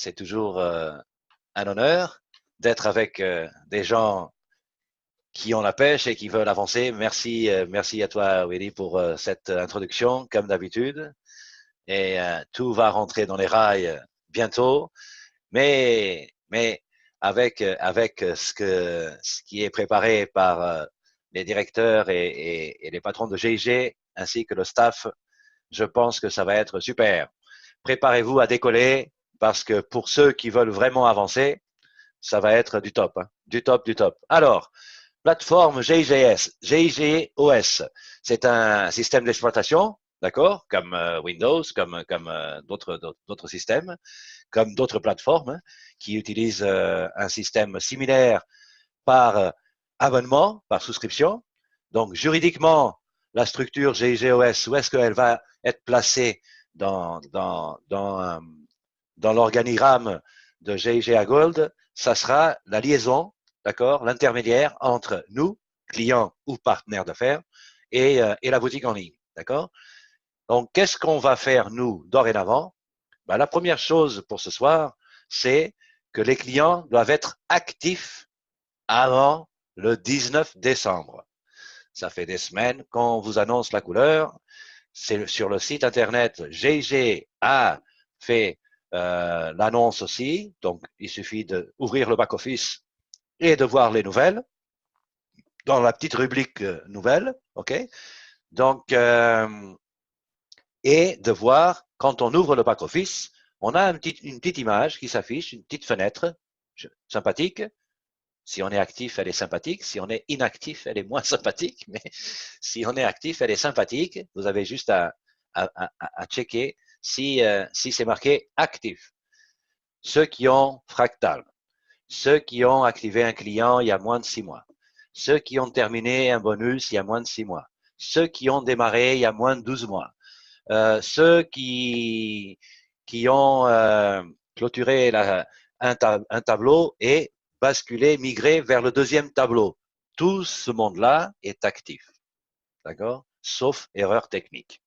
c'est toujours un honneur d'être avec des gens qui ont la pêche et qui veulent avancer. Merci, merci à toi, Willy, pour cette introduction, comme d'habitude. Et tout va rentrer dans les rails bientôt, mais avec ce qui est préparé par les directeurs et les patrons de GIG, ainsi que le staff, je pense que ça va être super. Préparez-vous à décoller, parce que pour ceux qui veulent vraiment avancer, ça va être du top, hein, du top, du top. Alors, plateforme GIGOS, c'est un système d'exploitation, d'accord, comme Windows, comme d'autres systèmes, comme d'autres plateformes hein, qui utilisent un système similaire par abonnement, par souscription. Donc, juridiquement, la structure GIGOS, où est-ce qu'elle va être placée dans l'organigramme de GIGA Gold? Ça sera la liaison, d'accord, l'intermédiaire entre nous, clients ou partenaires d'affaires, et la boutique en ligne, d'accord? Donc, qu'est-ce qu'on va faire, nous, dorénavant? Ben, la première chose pour ce soir, c'est que les clients doivent être actifs avant le 19 décembre. Ça fait des semaines qu'on vous annonce la couleur. C'est sur le site internet GIG a fait l'annonce aussi. Donc, il suffit d'ouvrir le back-office et de voir les nouvelles dans la petite rubrique nouvelles. OK? Donc, et de voir, quand on ouvre le back-office, on a une petite image qui s'affiche, une petite fenêtre sympathique. Si on est actif, elle est sympathique. Si on est inactif, elle est moins sympathique. Mais si on est actif, elle est sympathique. Vous avez juste à checker si c'est marqué actif. Ceux qui ont Fractal, ceux qui ont activé un client il y a moins de 6 mois, ceux qui ont terminé un bonus il y a moins de 6 mois, ceux qui ont démarré il y a moins de 12 mois, ceux qui ont clôturé un tableau et basculé, migré vers le deuxième tableau. Tout ce monde-là est actif, d'accord? Sauf erreur technique.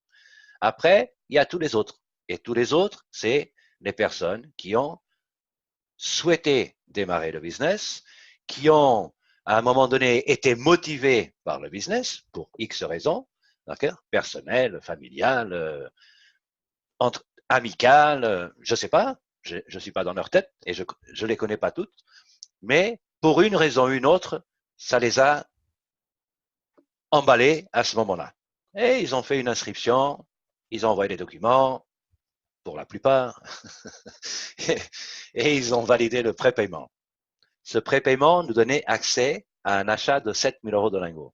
Après, il y a tous les autres. Et tous les autres, c'est les personnes qui ont souhaité démarrer le business, qui ont, à un moment donné, été motivés par le business pour X raisons, d'accord? Personnel, familial, amical, je ne sais pas, je ne suis pas dans leur tête et je ne les connais pas toutes, mais pour une raison ou une autre, ça les a emballés à ce moment-là. Et ils ont fait une inscription, ils ont envoyé les documents, pour la plupart, et ils ont validé le prépaiement. Ce prépaiement nous donnait accès à un achat de 7 000 euros de lingots.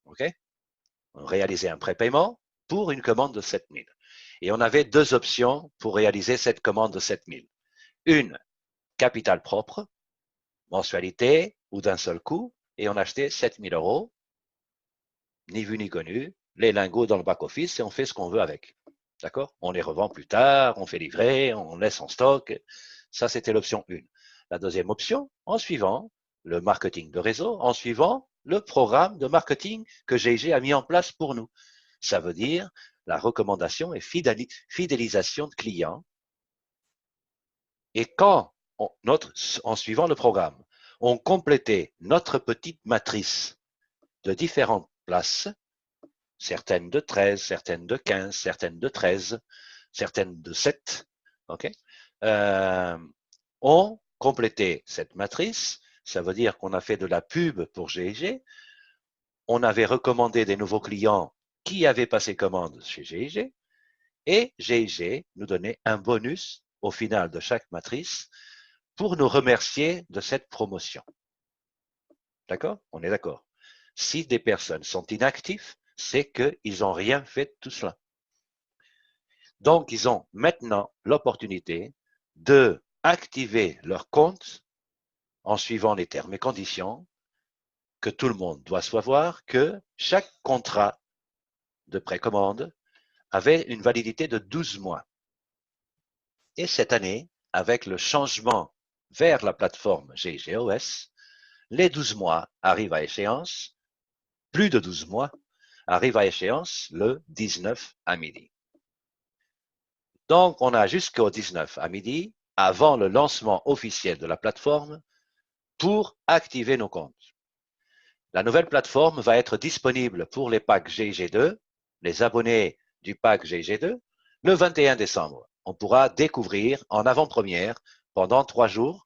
OK? On réalisait un prépaiement pour une commande de 7 000. Et on avait deux options pour réaliser cette commande de 7 000. Une, capital propre, mensualité ou d'un seul coup, et on achetait 7 000 euros, ni vu ni connu, les lingots dans le back-office et on fait ce qu'on veut avec. D'accord? On les revend plus tard, on fait livrer, on laisse en stock. Ça, c'était l'option 1. La deuxième option, en suivant le marketing de réseau, en suivant le programme de marketing que GIG a mis en place pour nous. Ça veut dire la recommandation et fidélisation de clients. Et quand, en suivant le programme, on complétait notre petite matrice de différentes places, certaines de 13, certaines de 15, certaines de 13, certaines de 7, ok, on complétait cette matrice. Ça veut dire qu'on a fait de la pub pour GIG, on avait recommandé des nouveaux clients qui avaient passé commande chez GIG, et GIG nous donnait un bonus au final de chaque matrice pour nous remercier de cette promotion. D'accord? On est d'accord. Si des personnes sont inactives, c'est qu'ils n'ont rien fait de tout cela. Donc, ils ont maintenant l'opportunité de activer leur compte en suivant les termes et conditions que tout le monde doit savoir que chaque contrat de précommande avait une validité de 12 mois. Et cette année, avec le changement vers la plateforme GIGOS, les 12 mois arrivent à échéance, plus de 12 mois arrivent à échéance le 19 à midi. Donc, on a jusqu'au 19 à midi avant le lancement officiel de la plateforme pour activer nos comptes. La nouvelle plateforme va être disponible pour les packs GIG2, les abonnés du pack GIG2, le 21 décembre. On pourra découvrir en avant-première pendant 3 jours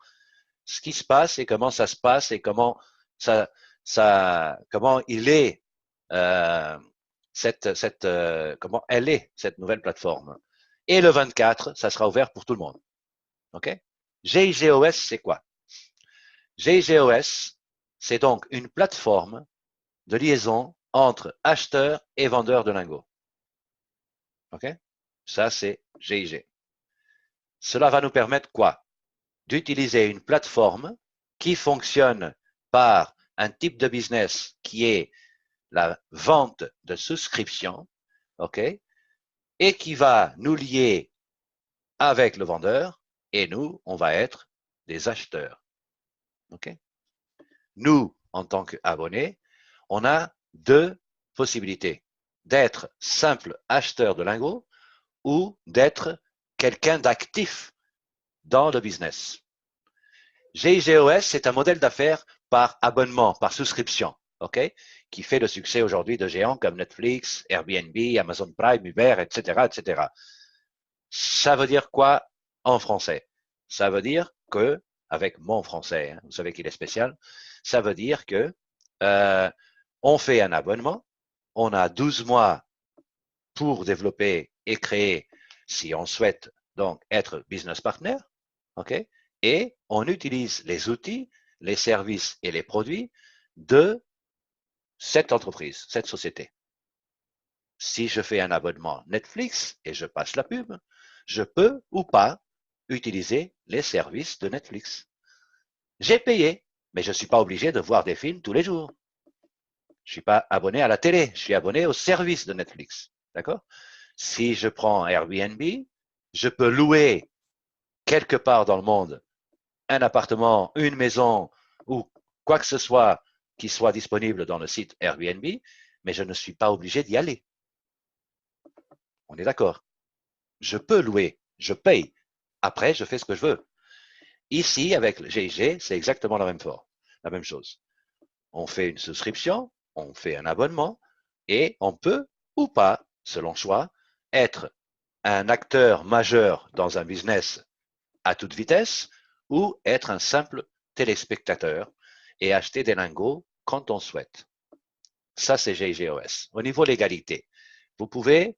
ce qui se passe et comment ça se passe et comment comment il est comment elle est cette nouvelle plateforme. Et le 24, ça sera ouvert pour tout le monde. OK? GIGOS, c'est quoi? GIGOS, c'est donc une plateforme de liaison entre acheteurs et vendeurs de lingots. OK? Ça, c'est GIG. Cela va nous permettre quoi? D'utiliser une plateforme qui fonctionne par un type de business qui est la vente de souscription, OK? Et qui va nous lier avec le vendeur et nous, on va être des acheteurs. OK? Nous, en tant qu'abonnés, on a 2 possibilités. D'être simple acheteur de lingots ou d'être quelqu'un d'actif dans le business. GIGOS, c'est un modèle d'affaires par abonnement, par souscription, OK? Qui fait le succès aujourd'hui de géants comme Netflix, Airbnb, Amazon Prime, Uber, etc., etc. Ça veut dire quoi en français? Ça veut dire que, avec mon français, hein, vous savez qu'il est spécial, ça veut dire que on fait un abonnement, on a 12 mois pour développer et créer, si on souhaite donc être business partner, OK? Et on utilise les outils, les services et les produits de cette entreprise, cette société. Si je fais un abonnement Netflix et je passe la pub, je peux ou pas utiliser les services de Netflix. J'ai payé, mais je ne suis pas obligé de voir des films tous les jours. Je ne suis pas abonné à la télé, je suis abonné au service de Netflix. D'accord? Si je prends Airbnb, je peux louer quelque part dans le monde un appartement, une maison ou quoi que ce soit qui soit disponible dans le site Airbnb, mais je ne suis pas obligé d'y aller. On est d'accord? Je peux louer, je paye. Après, je fais ce que je veux. Ici, avec le GIG, c'est exactement la même chose. On fait une souscription, on fait un abonnement et on peut ou pas, selon choix, être un acteur majeur dans un business à toute vitesse ou être un simple téléspectateur et acheter des lingots quand on souhaite. Ça, c'est GIGOS. Au niveau légalité, vous pouviez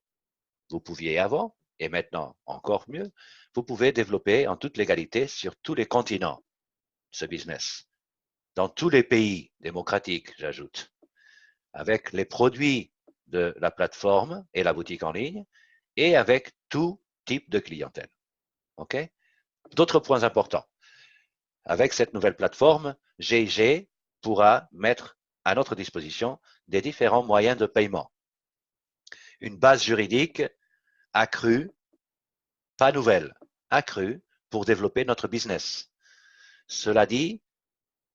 avant, et maintenant encore mieux, vous pouvez développer en toute légalité sur tous les continents ce business. Dans tous les pays démocratiques, j'ajoute, avec les produits de la plateforme et la boutique en ligne et avec tout type de clientèle. OK? D'autres points importants. Avec cette nouvelle plateforme, GIG pourra mettre à notre disposition des différents moyens de paiement. Une base juridique accrue, pas nouvelle, accrue pour développer notre business. Cela dit,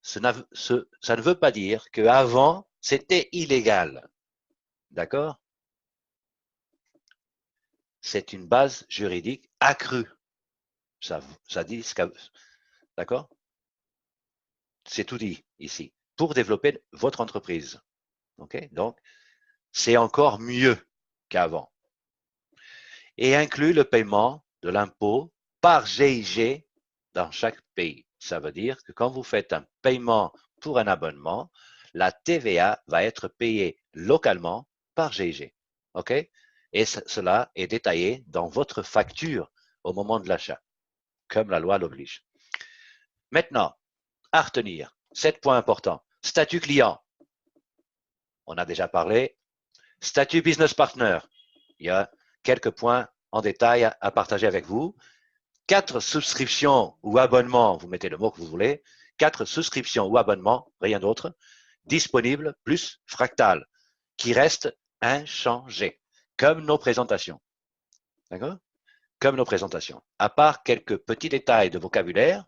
ça ne veut pas dire qu'avant, c'était illégal. D'accord? C'est une base juridique accrue. Ça dit, d'accord? C'est tout dit ici. Pour développer votre entreprise. OK? Donc, c'est encore mieux qu'avant. Et inclut le paiement de l'impôt par GIG dans chaque pays. Ça veut dire que quand vous faites un paiement pour un abonnement, la TVA va être payée localement par GIG. OK? Et cela est détaillé dans votre facture au moment de l'achat, comme la loi l'oblige. Maintenant, à retenir, 7 points importants. Statut client. On a déjà parlé. Statut business partner. Il y a quelques points en détail à partager avec vous. 4 souscriptions ou abonnements, vous mettez le mot que vous voulez, 4 souscriptions ou abonnements, rien d'autre, disponibles plus Fractal, qui restent inchangés, comme nos présentations. D'accord? Comme nos présentations. À part quelques petits détails de vocabulaire,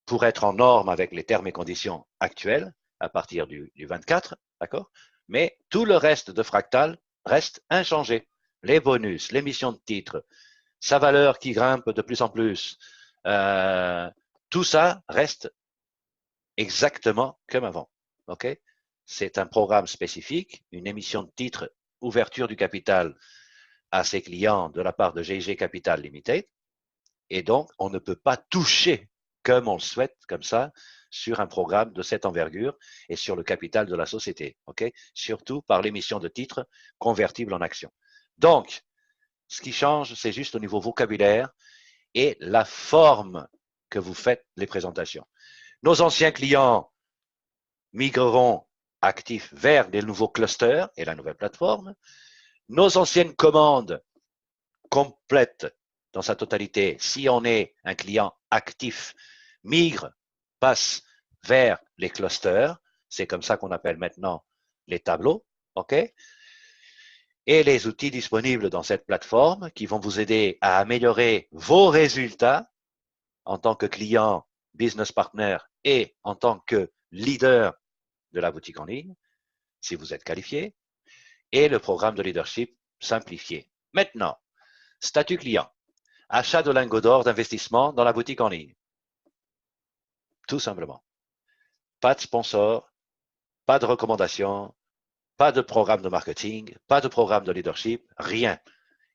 pour être en norme avec les termes et conditions actuels, à partir du 24, d'accord? Mais tout le reste de Fractal reste inchangé. Les bonus, l'émission de titres, sa valeur qui grimpe de plus en plus, tout ça reste exactement comme avant. Okay? C'est un programme spécifique, une émission de titre, ouverture du capital à ses clients de la part de GIG Capital Limited. Et donc, on ne peut pas toucher comme on le souhaite, comme ça, sur un programme de cette envergure et sur le capital de la société. Okay? Surtout par l'émission de titres convertibles en actions. Donc, ce qui change, c'est juste au niveau vocabulaire et la forme que vous faites les présentations. Nos anciens clients migreront actifs vers les nouveaux clusters et la nouvelle plateforme. Nos anciennes commandes complètes dans sa totalité, si on est un client actif, migre, passe vers les clusters. C'est comme ça qu'on appelle maintenant les tableaux. OK? Et les outils disponibles dans cette plateforme qui vont vous aider à améliorer vos résultats en tant que client, business partner et en tant que leader de la boutique en ligne, si vous êtes qualifié, et le programme de leadership simplifié. Maintenant, statut client, achat de lingots d'or d'investissement dans la boutique en ligne. Tout simplement. Pas de sponsor, pas de recommandation, pas de programme de marketing, pas de programme de leadership, rien.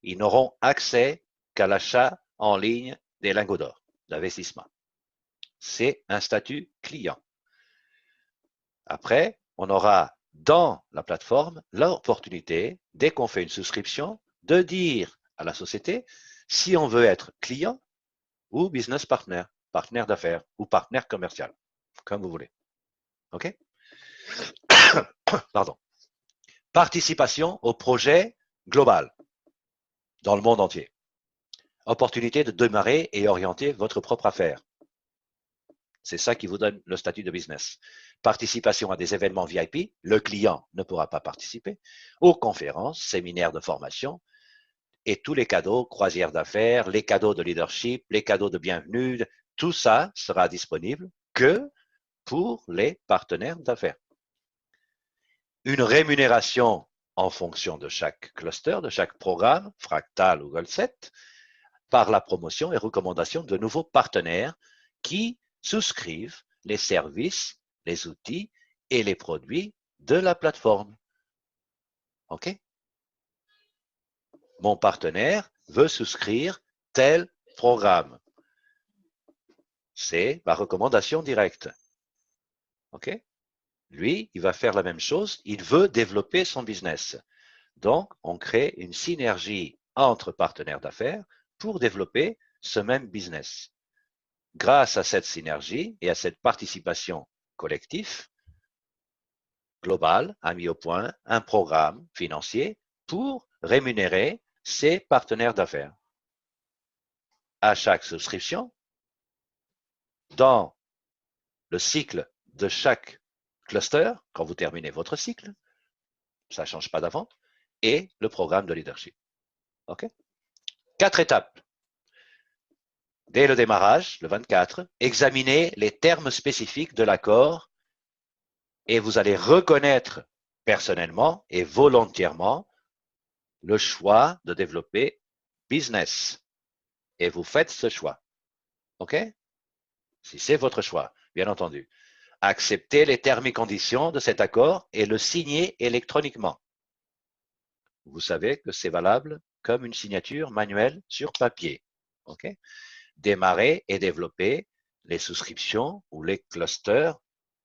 Ils n'auront accès qu'à l'achat en ligne des lingots d'or d'investissement. C'est un statut client. Après, on aura dans la plateforme l'opportunité, dès qu'on fait une souscription, de dire à la société si on veut être client ou business partner, partenaire d'affaires ou partenaire commercial, comme vous voulez. OK? Pardon. Participation au projet global dans le monde entier. Opportunité de démarrer et orienter votre propre affaire. C'est ça qui vous donne le statut de business. Participation à des événements VIP, le client ne pourra pas participer, aux conférences, séminaires de formation et tous les cadeaux, croisières d'affaires, les cadeaux de leadership, les cadeaux de bienvenue, tout ça sera disponible que pour les partenaires d'affaires. Une rémunération en fonction de chaque cluster, de chaque programme, Fractal ou Goldset, par la promotion et recommandation de nouveaux partenaires qui souscrivent les services, les outils et les produits de la plateforme. OK? Mon partenaire veut souscrire tel programme. C'est ma recommandation directe. OK? Lui, il va faire la même chose. Il veut développer son business. Donc, on crée une synergie entre partenaires d'affaires pour développer ce même business. Grâce à cette synergie et à cette participation collective, Global a mis au point un programme financier pour rémunérer ses partenaires d'affaires. À chaque souscription, dans le cycle de chaque cluster, quand vous terminez votre cycle, ça ne change pas d'avant, et le programme de leadership. OK? 4 étapes. Dès le démarrage, le 24, examinez les termes spécifiques de l'accord et vous allez reconnaître personnellement et volontairement le choix de développer business. Et vous faites ce choix. OK? Si c'est votre choix, bien entendu. Acceptez les termes et conditions de cet accord et le signez électroniquement. Vous savez que c'est valable comme une signature manuelle sur papier. OK? Démarrer et développer les souscriptions ou les clusters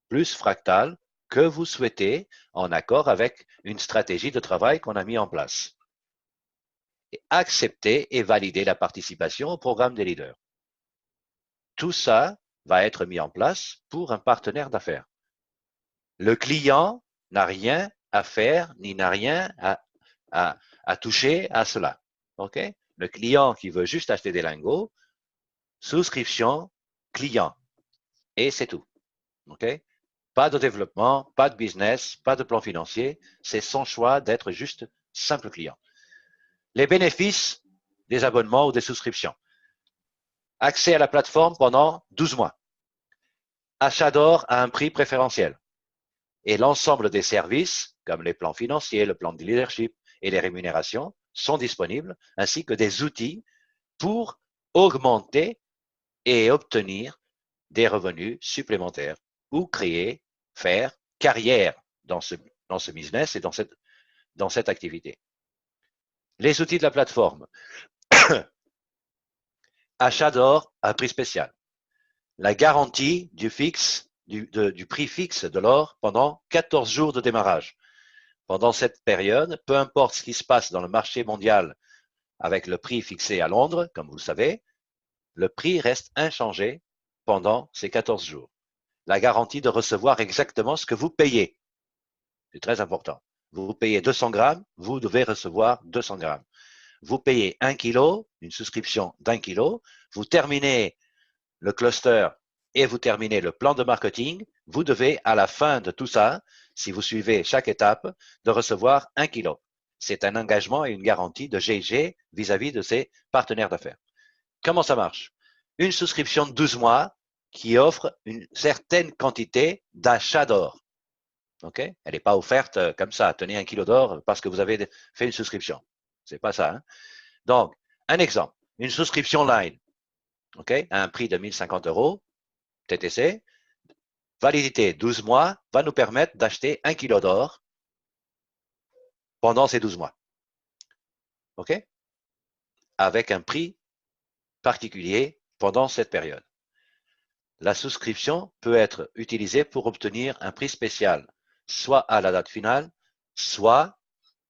plus fractales que vous souhaitez en accord avec une stratégie de travail qu'on a mis en place. Et accepter et valider la participation au programme des leaders. Tout ça va être mis en place pour un partenaire d'affaires. Le client n'a rien à faire ni n'a rien à toucher à cela. OK? Le client qui veut juste acheter des lingots, souscription, client. Et c'est tout. OK? Pas de développement, pas de business, pas de plan financier. C'est son choix d'être juste simple client. Les bénéfices des abonnements ou des souscriptions. Accès à la plateforme pendant 12 mois. Achat d'or à un prix préférentiel. Et l'ensemble des services, comme les plans financiers, le plan de leadership et les rémunérations, sont disponibles, ainsi que des outils pour augmenter et obtenir des revenus supplémentaires ou créer, faire carrière dans ce business et dans cette activité. Les outils de la plateforme. Achat d'or à prix spécial. La garantie du prix fixe de l'or pendant 14 jours de démarrage. Pendant cette période, peu importe ce qui se passe dans le marché mondial avec le prix fixé à Londres, comme vous le savez, le prix reste inchangé pendant ces 14 jours. La garantie de recevoir exactement ce que vous payez. C'est très important. Vous payez 200 grammes, vous devez recevoir 200 grammes. Vous payez 1 kilo, une souscription d'1 kilo, vous terminez le cluster et vous terminez le plan de marketing, vous devez, à la fin de tout ça, si vous suivez chaque étape, de recevoir 1 kilo. C'est un engagement et une garantie de GIG vis-à-vis de ses partenaires d'affaires. Comment ça marche? Une souscription de 12 mois qui offre une certaine quantité d'achat d'or. Okay? Elle n'est pas offerte comme ça, tenez 1 kilo d'or parce que vous avez fait une souscription. C'est pas ça. Hein? Donc, un exemple, une souscription line, okay? À un prix de 1050 euros, TTC, validité 12 mois, va nous permettre d'acheter 1 kilo d'or pendant ces 12 mois. OK? Avec un prix particulier pendant cette période. La souscription peut être utilisée pour obtenir un prix spécial, soit à la date finale, soit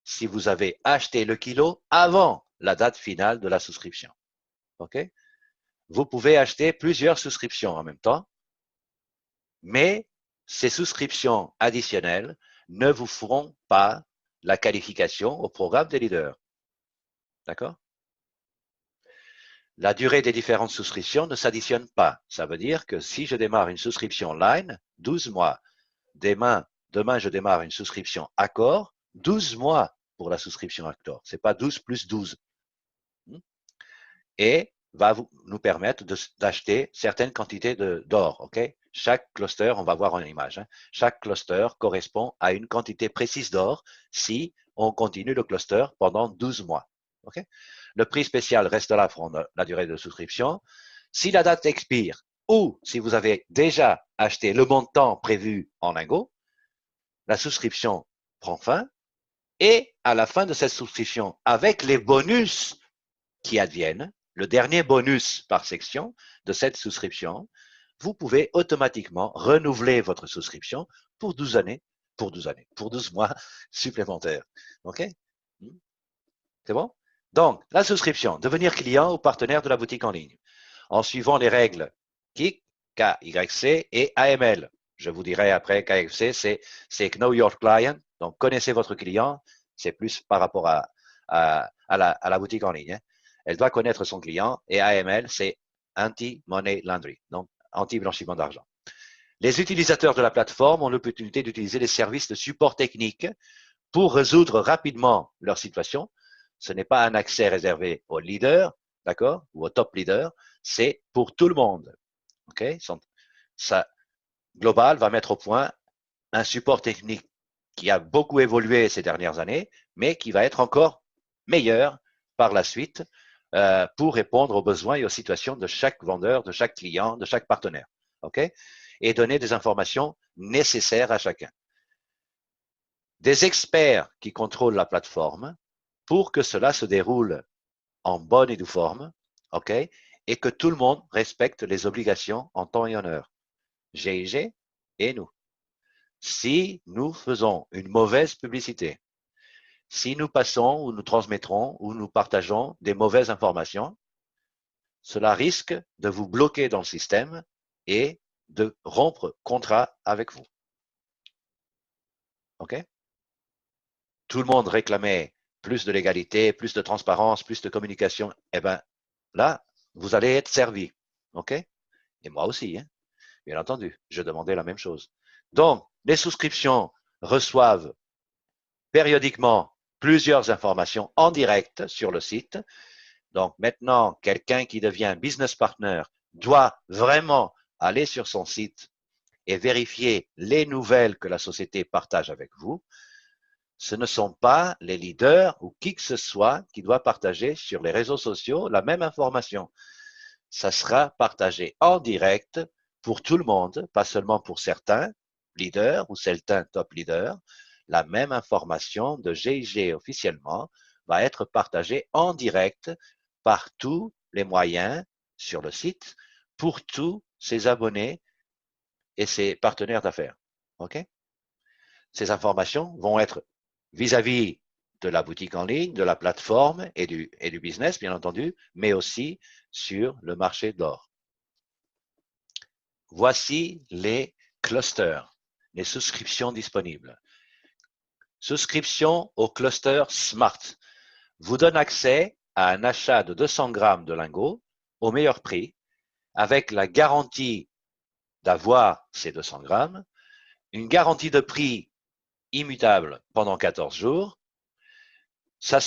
si vous avez acheté le kilo avant la date finale de la souscription. OK? Vous pouvez acheter plusieurs souscriptions en même temps, mais ces souscriptions additionnelles ne vous feront pas la qualification au programme des leaders. D'accord? La durée des différentes souscriptions ne s'additionne pas. Ça veut dire que si je démarre une souscription line, 12 mois. Demain, je démarre une souscription Accor, 12 mois pour la souscription Accor. Ce n'est pas 12 plus 12. Et va nous permettre d'acheter certaines quantités d'or. Okay? Chaque cluster, on va voir en image, hein, chaque cluster correspond à une quantité précise d'or si on continue le cluster pendant 12 mois. Okay? Le prix spécial reste là pour la durée de souscription. Si la date expire ou si vous avez déjà acheté le montant prévu en lingots, la souscription prend fin et à la fin de cette souscription, avec les bonus qui adviennent, le dernier bonus par section de cette souscription, vous pouvez automatiquement renouveler votre souscription pour 12 années, pour 12 mois supplémentaires. OK? C'est bon? Donc, la souscription, devenir client ou partenaire de la boutique en ligne, en suivant les règles KIC, KYC et AML. Je vous dirai après, KYC, c'est Know Your Client, donc connaissez votre client, c'est plus par rapport à la boutique en ligne. Hein. Elle doit connaître son client et AML, c'est Anti-Money Laundering, donc anti-blanchiment d'argent. Les utilisateurs de la plateforme ont l'opportunité d'utiliser les services de support technique pour résoudre rapidement leur situation. Ce n'est pas un accès réservé aux leaders, d'accord, ou aux top leaders, c'est pour tout le monde. OK? Ça, Global va mettre au point un support technique qui a beaucoup évolué ces dernières années, mais qui va être encore meilleur par la suite pour répondre aux besoins et aux situations de chaque vendeur, de chaque client, de chaque partenaire. OK? Et donner des informations nécessaires à chacun. Des experts qui contrôlent la plateforme pour que cela se déroule en bonne et due forme, OK? Et que tout le monde respecte les obligations en temps et en heure. GIG et nous. Si nous faisons une mauvaise publicité, si nous passons ou nous transmettrons ou nous partageons des mauvaises informations, cela risque de vous bloquer dans le système et de rompre contrat avec vous. OK? Tout le monde réclamait plus de légalité, plus de transparence, plus de communication. Eh bien, là, vous allez être servi. OK? Et moi aussi, hein? Bien entendu, je demandais la même chose. Donc, les souscriptions reçoivent périodiquement plusieurs informations en direct sur le site. Donc, maintenant, quelqu'un qui devient business partner doit vraiment aller sur son site et vérifier les nouvelles que la société partage avec vous. Ce ne sont pas les leaders ou qui que ce soit qui doit partager sur les réseaux sociaux la même information. ça sera partagé en direct pour tout le monde, pas seulement pour certains leaders ou certains top leaders. La même information de GIG officiellement va être partagée en direct par tous les moyens sur le site pour tous ses abonnés et ses partenaires d'affaires. OK? Ces informations vont être vis-à-vis de la boutique en ligne, de la plateforme et du business, bien entendu, mais aussi sur le marché de l'or. Voici les clusters, les souscriptions disponibles. Souscription au cluster Smart vous donne accès à un achat de 200 grammes de lingots au meilleur prix, avec la garantie d'avoir ces 200 grammes, une garantie de prix immutable pendant 14 jours. Ça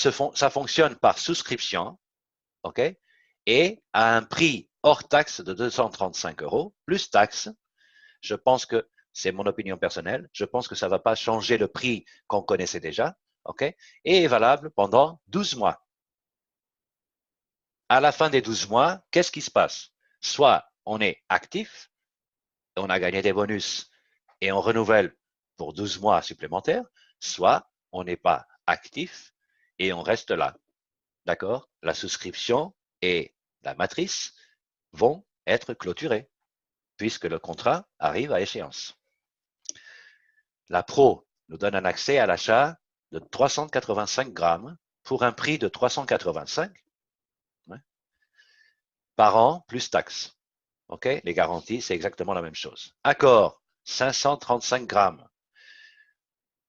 fonctionne par souscription, OK? Et à un prix hors taxe de 235 € plus taxe. Je pense que c'est mon opinion personnelle. Je pense que ça ne va pas changer le prix qu'on connaissait déjà, OK? Et est valable pendant 12 mois. À la fin des 12 mois, qu'est-ce qui se passe? Soit on est actif, on a gagné des bonus et on renouvelle pour 12 mois supplémentaires, soit on n'est pas actif et on reste là. D'accord? La souscription et la matrice vont être clôturées puisque le contrat arrive à échéance. La Pro nous donne un accès à l'achat de 385 grammes pour un prix de 385 par an plus taxes. OK? Les garanties, c'est exactement la même chose. Accord, 535 grammes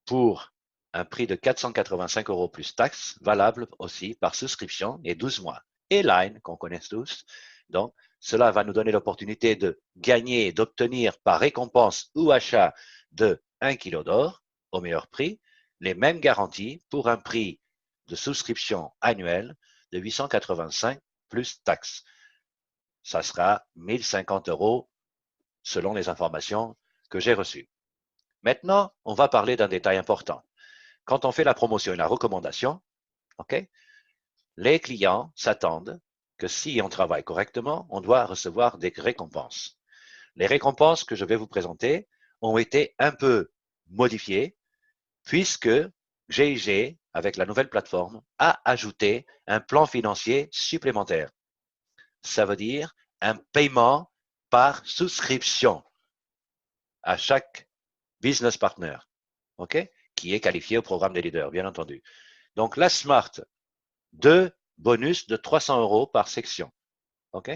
pour un prix de 485 € plus taxes, valable aussi par souscription et 12 mois. Et Line, qu'on connaît tous. Donc, cela va nous donner l'opportunité de gagner, d'obtenir par récompense ou achat de 1 kg d'or au meilleur prix, les mêmes garanties pour un prix de souscription annuel de 885 plus taxes. Ça sera 1050 € selon les informations que j'ai reçues. Maintenant, on va parler d'un détail important. Quand on fait la promotion et la recommandation, OK, les clients s'attendent que si on travaille correctement, on doit recevoir des récompenses. Les récompenses que je vais vous présenter ont été un peu modifiées puisque GIG, avec la nouvelle plateforme, a ajouté un plan financier supplémentaire. Ça veut dire un paiement par souscription à chaque business partner, OK, qui est qualifié au programme des leaders, bien entendu. Donc, la Smart, 2 bonus de 300 € par section. OK?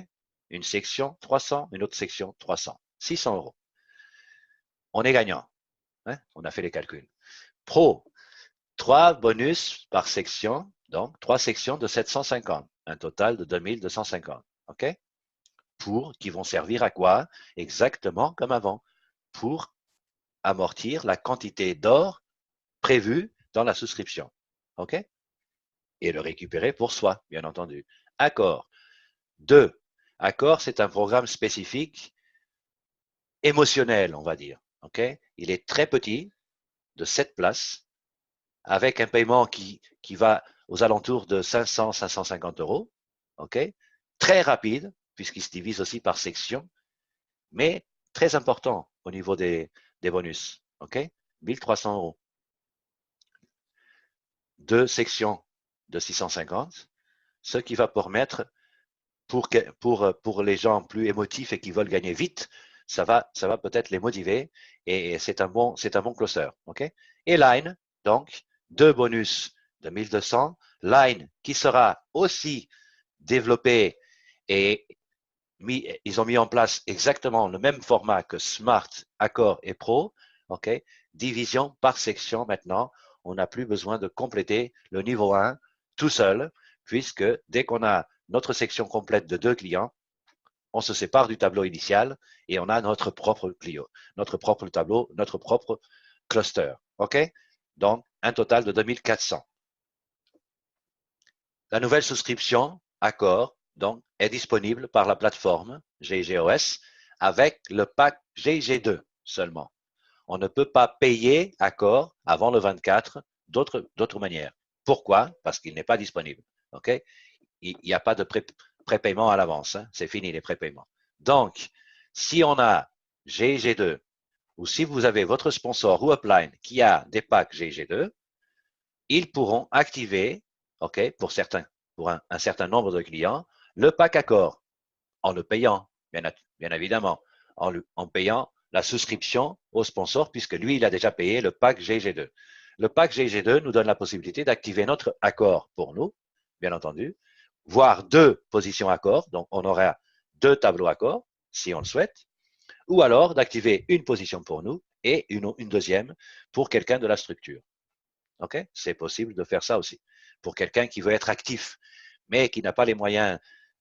Une section 300, une autre section 300. 600 €. On est gagnant. Hein? On a fait les calculs. Pro, 3 bonus par section, donc 3 sections de 750. Un total de 2250. OK? Qui vont servir à quoi? Exactement comme avant. Pour amortir la quantité d'or prévue dans la souscription. OK? Et le récupérer pour soi, bien entendu. Accord. 2. Accord, c'est un programme spécifique émotionnel, on va dire. OK? Il est très petit, de 7 places, avec un paiement qui va aux alentours de 500, 550 €. OK? Très rapide, puisqu'il se divise aussi par section, mais très important au niveau des bonus. OK? 1300 €. 2 sections de 650, ce qui va permettre pour les gens plus émotifs et qui veulent gagner vite, ça va peut-être les motiver et c'est un bon cluster. OK? Et Line, donc, 2 bonus de 1200. Line qui sera aussi développé et ils ont mis en place exactement le même format que Smart, Accord et Pro. OK? Division par section maintenant. On n'a plus besoin de compléter le niveau 1 tout seul, puisque dès qu'on a notre section complète de 2 clients, on se sépare du tableau initial et on a notre propre client, notre propre tableau, notre propre cluster. OK? Donc, un total de 2400. La nouvelle souscription, Accord, donc, est disponible par la plateforme GIGOS avec le pack GIG2 seulement. On ne peut pas payer Accord avant le 24 d'autres manières. Pourquoi? Parce qu'il n'est pas disponible. OK? Il n'y a pas de prépaiement à l'avance. Hein. C'est fini les prépaiements. Donc, si on a GG2 ou si vous avez votre sponsor ou upline qui a des packs GG2, ils pourront activer, ok, pour un certain nombre de clients, le pack accord en le payant, bien évidemment, en payant la souscription au sponsor, puisque lui, il a déjà payé le pack GG2. Le pack GG2 nous donne la possibilité d'activer notre accord pour nous, bien entendu, voire 2 positions accord, donc on aura 2 tableaux accord, si on le souhaite, ou alors d'activer une position pour nous et une deuxième pour quelqu'un de la structure. Ok, c'est possible de faire ça aussi. Pour quelqu'un qui veut être actif, mais qui n'a pas les moyens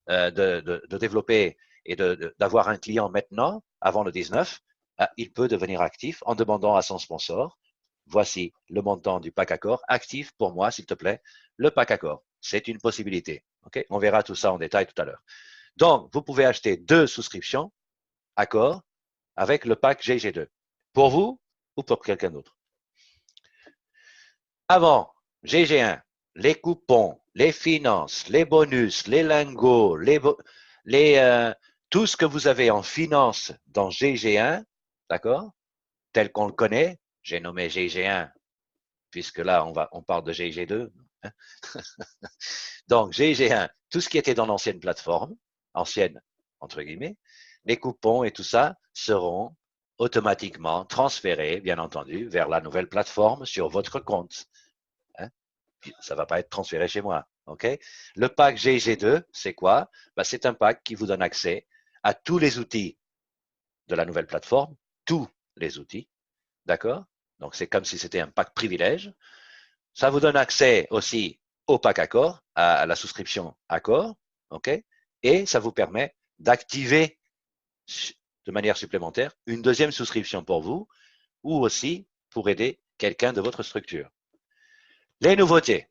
de développer et d'avoir un client maintenant, avant le 19, il peut devenir actif en demandant à son sponsor, voici le montant du pack accord, actif pour moi, s'il te plaît, le pack accord. C'est une possibilité. Okay, on verra tout ça en détail tout à l'heure. Donc, vous pouvez acheter 2 souscriptions accord avec le pack GG2. Pour vous ou pour quelqu'un d'autre. Avant, GG1, les coupons, les finances, les bonus, les lingots, tout ce que vous avez en finance dans GG1, d'accord, tel qu'on le connaît, j'ai nommé GG1, puisque là, on parle de GG2. Hein. Donc, GG1, tout ce qui était dans l'ancienne plateforme, ancienne, entre guillemets, les coupons et tout ça seront automatiquement transférés, bien entendu, vers la nouvelle plateforme sur votre compte. Hein? Ça ne va pas être transféré chez moi. Okay? Le pack GG2, c'est quoi? Ben, c'est un pack qui vous donne accès à tous les outils de la nouvelle plateforme, tous les outils. D'accord? Donc, c'est comme si c'était un pack privilège. Ça vous donne accès aussi au pack accord, à la souscription accord. Okay? Et ça vous permet d'activer de manière supplémentaire une deuxième souscription pour vous ou aussi pour aider quelqu'un de votre structure. Les nouveautés.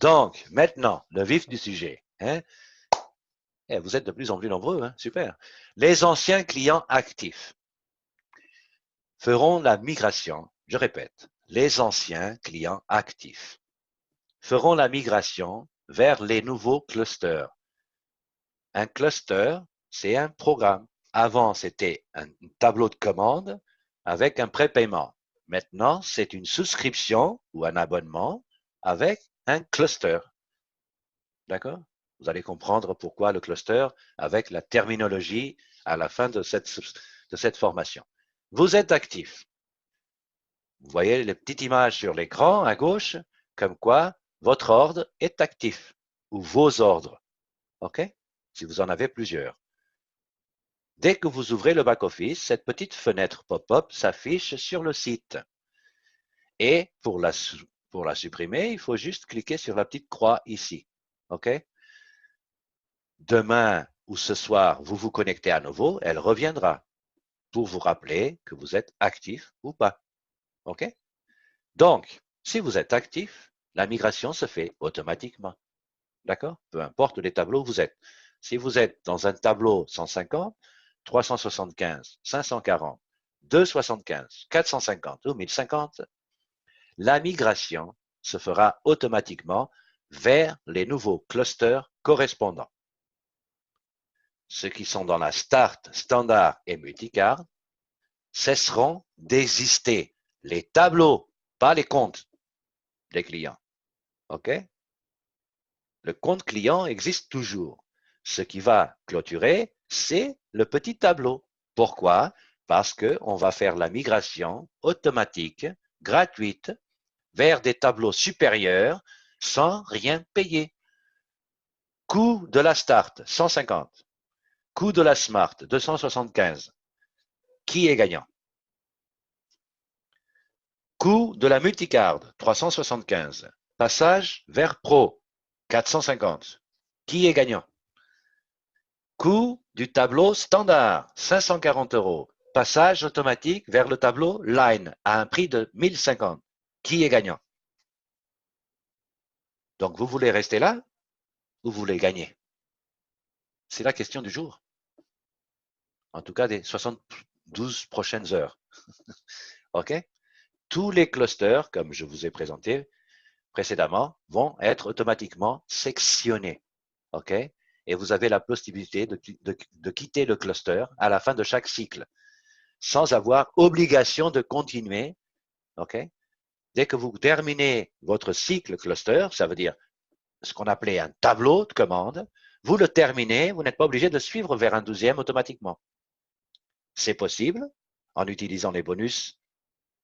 Donc, maintenant, le vif du sujet. Hein? Et vous êtes de plus en plus nombreux, hein? Super. Les anciens clients actifs feront la migration, je répète, les anciens clients actifs feront la migration vers les nouveaux clusters. Un cluster, c'est un programme. Avant, c'était un tableau de commande avec un prépaiement. Maintenant, c'est une souscription ou un abonnement avec un cluster. D'accord? Vous allez comprendre pourquoi le cluster avec la terminologie à la fin de cette formation. Vous êtes actif. Vous voyez les petites images sur l'écran à gauche, comme quoi votre ordre est actif ou vos ordres. OK? Si vous en avez plusieurs. Dès que vous ouvrez le back-office, cette petite fenêtre pop-up s'affiche sur le site. Et pour la supprimer, il faut juste cliquer sur la petite croix ici. OK? Demain ou ce soir, vous vous connectez à nouveau, elle reviendra pour vous rappeler que vous êtes actif ou pas. OK? Donc, si vous êtes actif, la migration se fait automatiquement. D'accord? Peu importe les tableaux où vous êtes. Si vous êtes dans un tableau 150, 375, 540, 275, 450 ou 1050, la migration se fera automatiquement vers les nouveaux clusters correspondants. Ceux qui sont dans la Start, Standard et Multicard cesseront d'exister. Les tableaux, pas les comptes des clients. OK? Le compte client existe toujours. Ce qui va clôturer, c'est le petit tableau. Pourquoi? Parce qu'on va faire la migration automatique, gratuite, vers des tableaux supérieurs sans rien payer. Coût de la Start, 150. Coût de la Smart, 275. Qui est gagnant? Coût de la Multicard, 375. Passage vers Pro, 450. Qui est gagnant? Coût du tableau standard, 540 €. Passage automatique vers le tableau Line à un prix de 1050. Qui est gagnant? Donc, vous voulez rester là ou vous voulez gagner? C'est la question du jour. En tout cas, des 72 prochaines heures. OK? Tous les clusters, comme je vous ai présenté précédemment, vont être automatiquement sectionnés. OK? et vous avez la possibilité de quitter le cluster à la fin de chaque cycle, sans avoir obligation de continuer. Okay? Dès que vous terminez votre cycle cluster, ça veut dire ce qu'on appelait un tableau de commande, vous le terminez, vous n'êtes pas obligé de suivre vers un 12e automatiquement. C'est possible en utilisant les bonus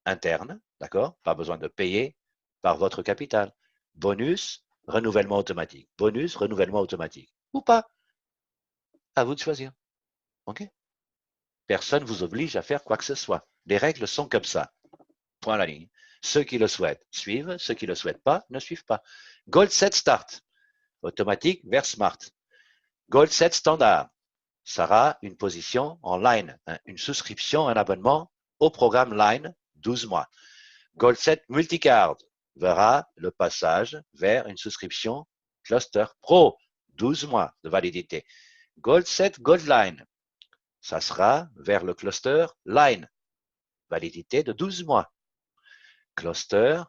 internes, d'accord? Pas besoin de payer par votre capital. Bonus, renouvellement automatique. Bonus, renouvellement automatique. Ou pas. À vous de choisir. OK? Personne ne vous oblige à faire quoi que ce soit. Les règles sont comme ça. Point à la ligne. Ceux qui le souhaitent suivent, ceux qui ne le souhaitent pas ne suivent pas. Gold set start. Automatique vers smart. Gold set standard sera une position en line, une souscription, un abonnement au programme line 12 mois. Gold set multicard verra le passage vers une souscription Cluster Pro, 12 mois de validité. Gold set Gold line, ça sera vers le cluster line, validité de 12 mois. Cluster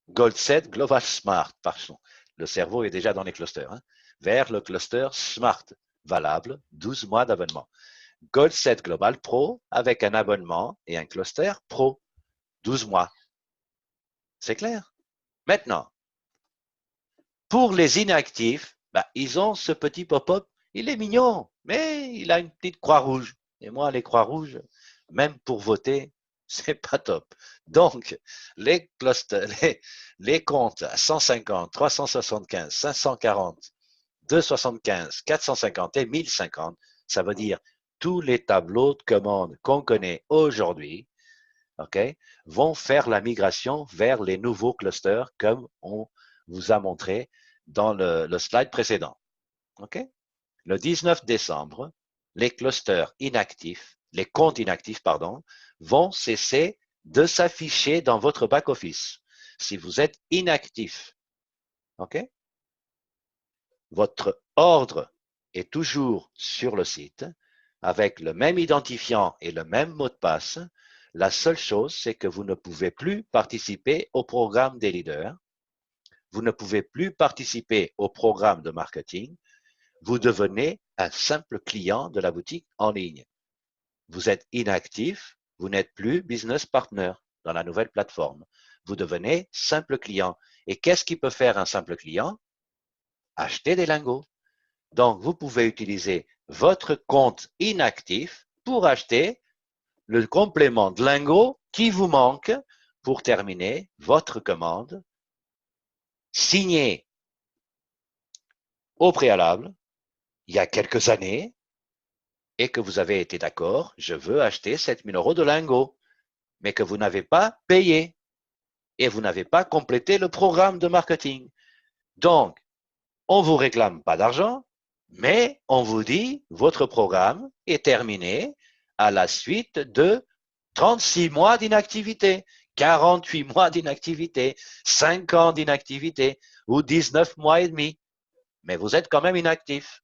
Gold set Global Smart, pardon. Le cerveau est déjà dans les clusters. Vers le cluster Smart, valable 12 mois d'abonnement. Gold set Global Pro avec un abonnement et un cluster Pro, 12 mois. C'est clair? Maintenant, pour les inactifs, ils ont ce petit pop-up. Il est mignon, mais il a une petite croix rouge. Et moi, les croix rouges, même pour voter, c'est pas top. Donc, les comptes à 150, 375, 540, 275, 450 et 1050, ça veut dire tous les tableaux de commandes qu'on connaît aujourd'hui, okay, vont faire la migration vers les nouveaux clusters comme on vous a montré dans le slide précédent. Okay? Le 19 décembre, les clusters inactifs, les comptes inactifs, pardon, vont cesser de s'afficher dans votre back-office. Si vous êtes inactif, okay? Votre ordre est toujours sur le site avec le même identifiant et le même mot de passe. La seule chose, c'est que vous ne pouvez plus participer au programme des leaders. Vous ne pouvez plus participer au programme de marketing. Vous devenez un simple client de la boutique en ligne. Vous êtes inactif, vous n'êtes plus business partner dans la nouvelle plateforme. Vous devenez simple client. Et qu'est-ce qui peut faire un simple client? Acheter des lingots. Donc, vous pouvez utiliser votre compte inactif pour acheter le complément de lingots qui vous manque pour terminer votre commande signée au préalable il y a quelques années et que vous avez été d'accord, je veux acheter 7 000 € de lingots, mais que vous n'avez pas payé et vous n'avez pas complété le programme de marketing. Donc, on ne vous réclame pas d'argent, mais on vous dit votre programme est terminé à la suite de 36 mois d'inactivité, 48 mois d'inactivité, 5 ans d'inactivité ou 19 mois et demi. Mais vous êtes quand même inactif.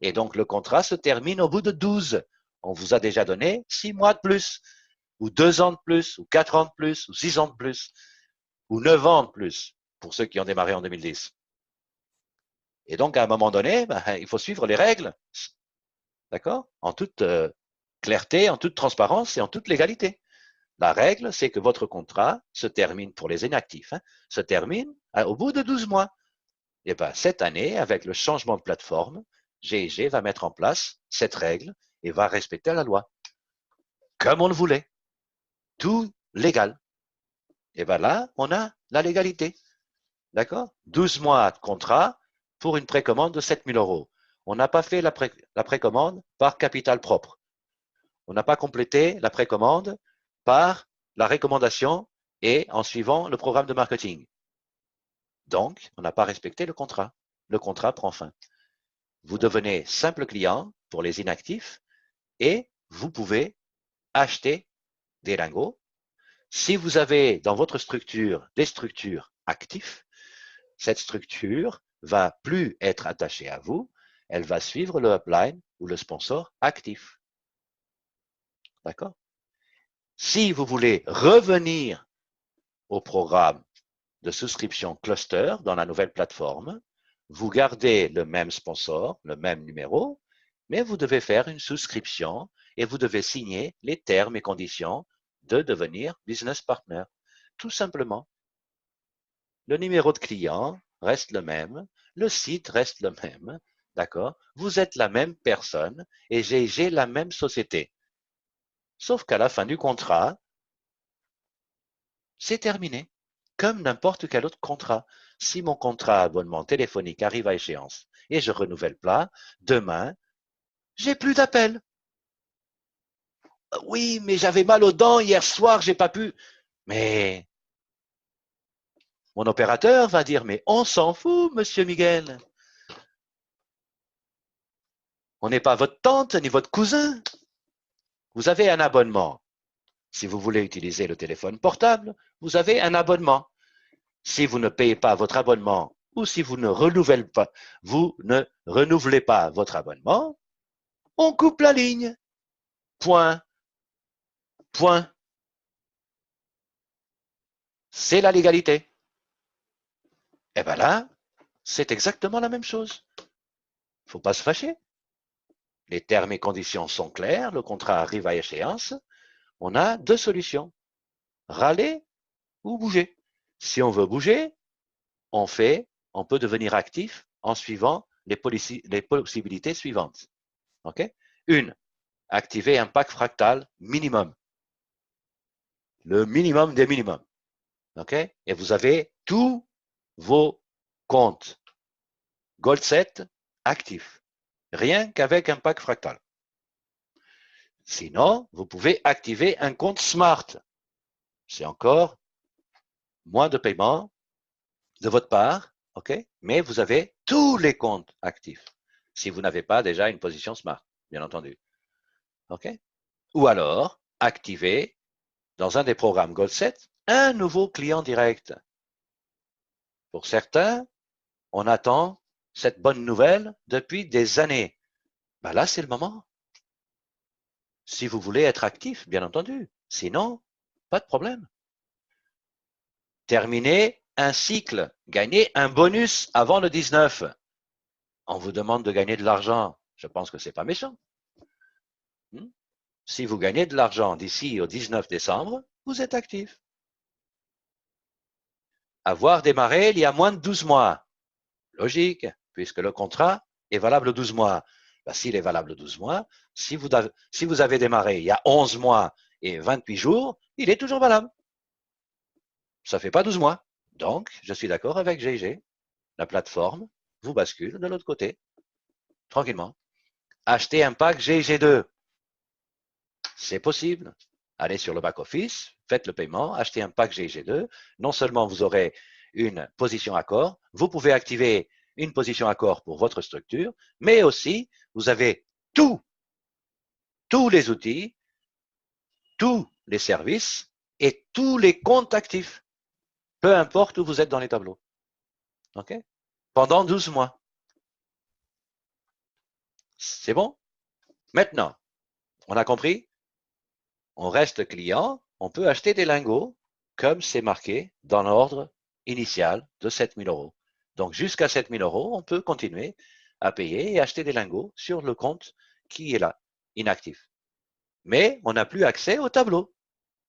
Et donc, le contrat se termine au bout de 12. On vous a déjà donné 6 mois de plus, ou 2 ans de plus, ou 4 ans de plus, ou 6 ans de plus, ou 9 ans de plus, pour ceux qui ont démarré en 2010. Et donc, à un moment donné, il faut suivre les règles, d'accord? En toute clarté, en toute transparence et en toute légalité. La règle, c'est que votre contrat se termine pour les inactifs, se termine au bout de 12 mois. Et bien, cette année, avec le changement de plateforme, G&G va mettre en place cette règle et va respecter la loi. Comme on le voulait. Tout légal. Et bien là, on a la légalité. D'accord? 12 mois de contrat pour une précommande de 7 000 €. On n'a pas fait la précommande par capital propre. On n'a pas complété la précommande par la recommandation et en suivant le programme de marketing. Donc, on n'a pas respecté le contrat. Le contrat prend fin. Vous devenez simple client pour les inactifs et vous pouvez acheter des lingots. Si vous avez dans votre structure des structures actives, cette structure va plus être attachée à vous, elle va suivre le upline ou le sponsor actif. D'accord? Si vous voulez revenir au programme de souscription cluster dans la nouvelle plateforme, vous gardez le même sponsor, le même numéro, mais vous devez faire une souscription et vous devez signer les termes et conditions de devenir business partner. Tout simplement. Le numéro de client reste le même, le site reste le même, d'accord? Vous êtes la même personne et j'ai la même société. Sauf qu'à la fin du contrat, c'est terminé. Comme n'importe quel autre contrat. Si mon contrat abonnement téléphonique arrive à échéance et je renouvelle pas, demain, j'ai plus d'appels. Oui, mais j'avais mal aux dents hier soir, j'ai pas pu. Mais mon opérateur va dire, mais on s'en fout, monsieur Miguel. On n'est pas votre tante ni votre cousin. Vous avez un abonnement. Si vous voulez utiliser le téléphone portable, vous avez un abonnement. Si vous ne payez pas votre abonnement ou si vous ne renouvelez pas votre abonnement, on coupe la ligne. Point. Point. C'est la légalité. Et bien là, c'est exactement la même chose. Il ne faut pas se fâcher. Les termes et conditions sont clairs, le contrat arrive à échéance. On a deux solutions. Râler ou bouger. Si on veut bouger, on peut devenir actif en suivant les possibilités suivantes. Okay? Une, activer un pack fractal minimum. Le minimum des minimums. Okay? Et vous avez tous vos comptes Gold 7 actifs. Rien qu'avec un pack fractal. Sinon, vous pouvez activer un compte Smart. C'est encore moins de paiement de votre part, ok? Mais vous avez tous les comptes actifs. Si vous n'avez pas déjà une position Smart, bien entendu. Ok? Ou alors, activer dans un des programmes Gold 7 un nouveau client direct. Pour certains, on attend cette bonne nouvelle depuis des années. Ben là, c'est le moment. Si vous voulez être actif, bien entendu. Sinon, pas de problème. Terminez un cycle. Gagnez un bonus avant le 19. On vous demande de gagner de l'argent. Je pense que ce n'est pas méchant. Si vous gagnez de l'argent d'ici au 19 décembre, vous êtes actif. Avoir démarré il y a moins de 12 mois. Logique, puisque le contrat est valable 12 mois. Ben, s'il est valable 12 mois, si vous avez démarré il y a 11 mois et 28 jours, il est toujours valable. Ça ne fait pas 12 mois. Donc, je suis d'accord avec GG. La plateforme vous bascule de l'autre côté, tranquillement. Achetez un pack GG2. C'est possible. Allez sur le back-office, faites le paiement, achetez un pack GG2. Non seulement vous aurez une position accord, vous pouvez activer une position accord pour votre structure, mais aussi vous avez tous les outils, tous les services et tous les comptes actifs, peu importe où vous êtes dans les tableaux. OK? Pendant 12 mois. C'est bon? Maintenant, on a compris? On reste client, on peut acheter des lingots comme c'est marqué dans l'ordre initial de 7 000 euros. Donc, jusqu'à 7 000 euros, on peut continuer à payer et acheter des lingots sur le compte qui est là, inactif. Mais on n'a plus accès au tableau.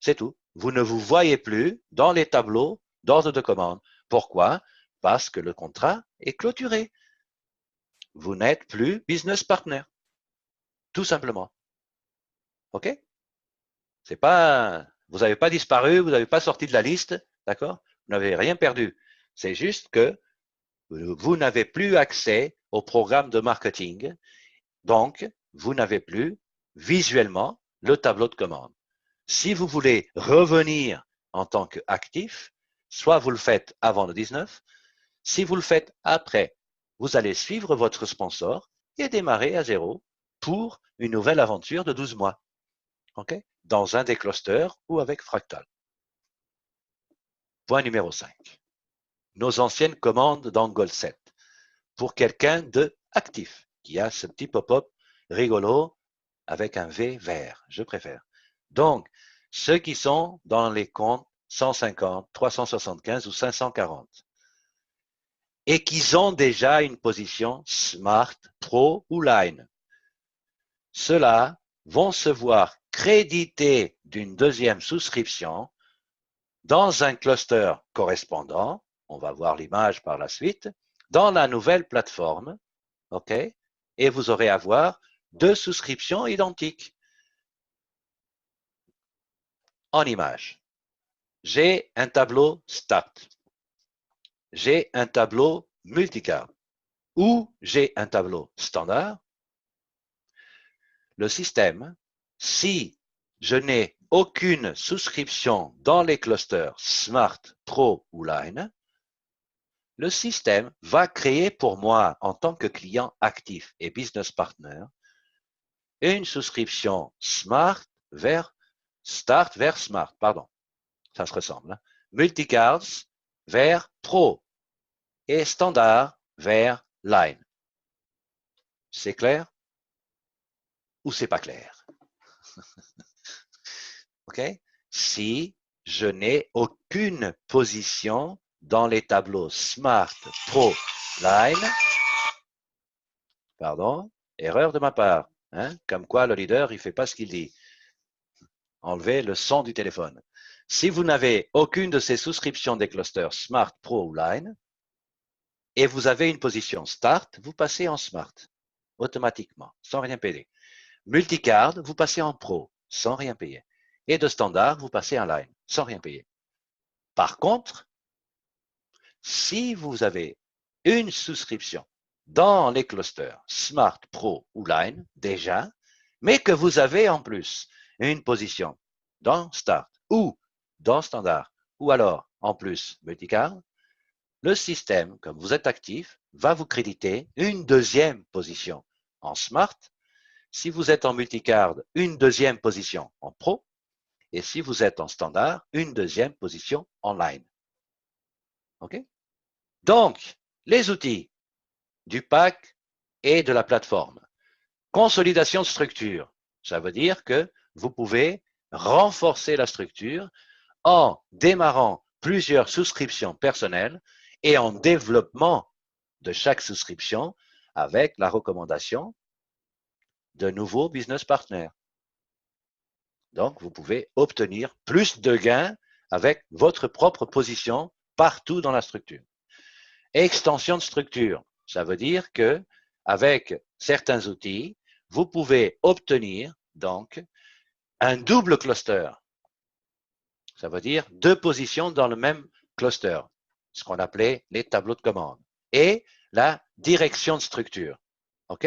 C'est tout. Vous ne vous voyez plus dans les tableaux d'ordre de commande. Pourquoi? Parce que le contrat est clôturé. Vous n'êtes plus business partner. Tout simplement. OK? C'est pas, vous n'avez pas disparu, vous n'avez pas sorti de la liste, d'accord? Vous n'avez rien perdu. C'est juste que vous n'avez plus accès au programme de marketing. Donc, vous n'avez plus visuellement le tableau de commande. Si vous voulez revenir en tant qu'actif, soit vous le faites avant le 19, si vous le faites après, vous allez suivre votre sponsor et démarrer à zéro pour une nouvelle aventure de 12 mois. Okay? Dans un des clusters ou avec Fractal. Point numéro 5. Nos anciennes commandes dans Gold 7. Pour quelqu'un de actif, qui a ce petit pop-up rigolo avec un V vert, je préfère. Donc, ceux qui sont dans les comptes 150, 375 ou 540. et qu'ils ont déjà une position Smart, Pro ou Line. Ceux-là vont se voir créditer d'une deuxième souscription dans un cluster correspondant, on va voir l'image par la suite, dans la nouvelle plateforme, OK? Et vous aurez à voir deux souscriptions identiques en image. J'ai un tableau Start, j'ai un tableau multicard ou j'ai un tableau standard. Le système, si je n'ai aucune souscription dans les clusters Smart, Pro ou Line, le système va créer pour moi, en tant que client actif et business partner, une souscription Smart vers Start vers Smart, pardon, ça se ressemble, hein. Multicards vers Pro et Standard vers Line. C'est clair ou c'est pas clair? OK? Si je n'ai aucune position dans les tableaux Smart, Pro, Line, pardon, erreur de ma part, hein? Comme quoi le leader, il fait pas ce qu'il dit. Enlevez le son du téléphone. Si vous n'avez aucune de ces souscriptions des clusters Smart, Pro ou Line, et vous avez une position Start, vous passez en Smart, automatiquement, sans rien payer. Multicard, vous passez en Pro, sans rien payer. Et de Standard, vous passez en Line, sans rien payer. Par contre, si vous avez une souscription dans les clusters Smart, Pro ou Line, déjà, mais que vous avez en plus une position dans Start ou dans Standard, ou alors en plus Multicard, le système, comme vous êtes actif, va vous créditer une deuxième position en Smart. Si vous êtes en Multicard, une deuxième position en Pro. Et si vous êtes en Standard, une deuxième position en Line. OK? Donc, les outils du pack et de la plateforme. Consolidation de structure. Ça veut dire que vous pouvez renforcer la structure en démarrant plusieurs souscriptions personnelles et en développement de chaque souscription avec la recommandation de nouveaux business partners. Donc, vous pouvez obtenir plus de gains avec votre propre position partout dans la structure. Extension de structure, ça veut dire que avec certains outils, vous pouvez obtenir donc un double cluster. Ça veut dire deux positions dans le même cluster, ce qu'on appelait les tableaux de commande. Et la direction de structure. OK?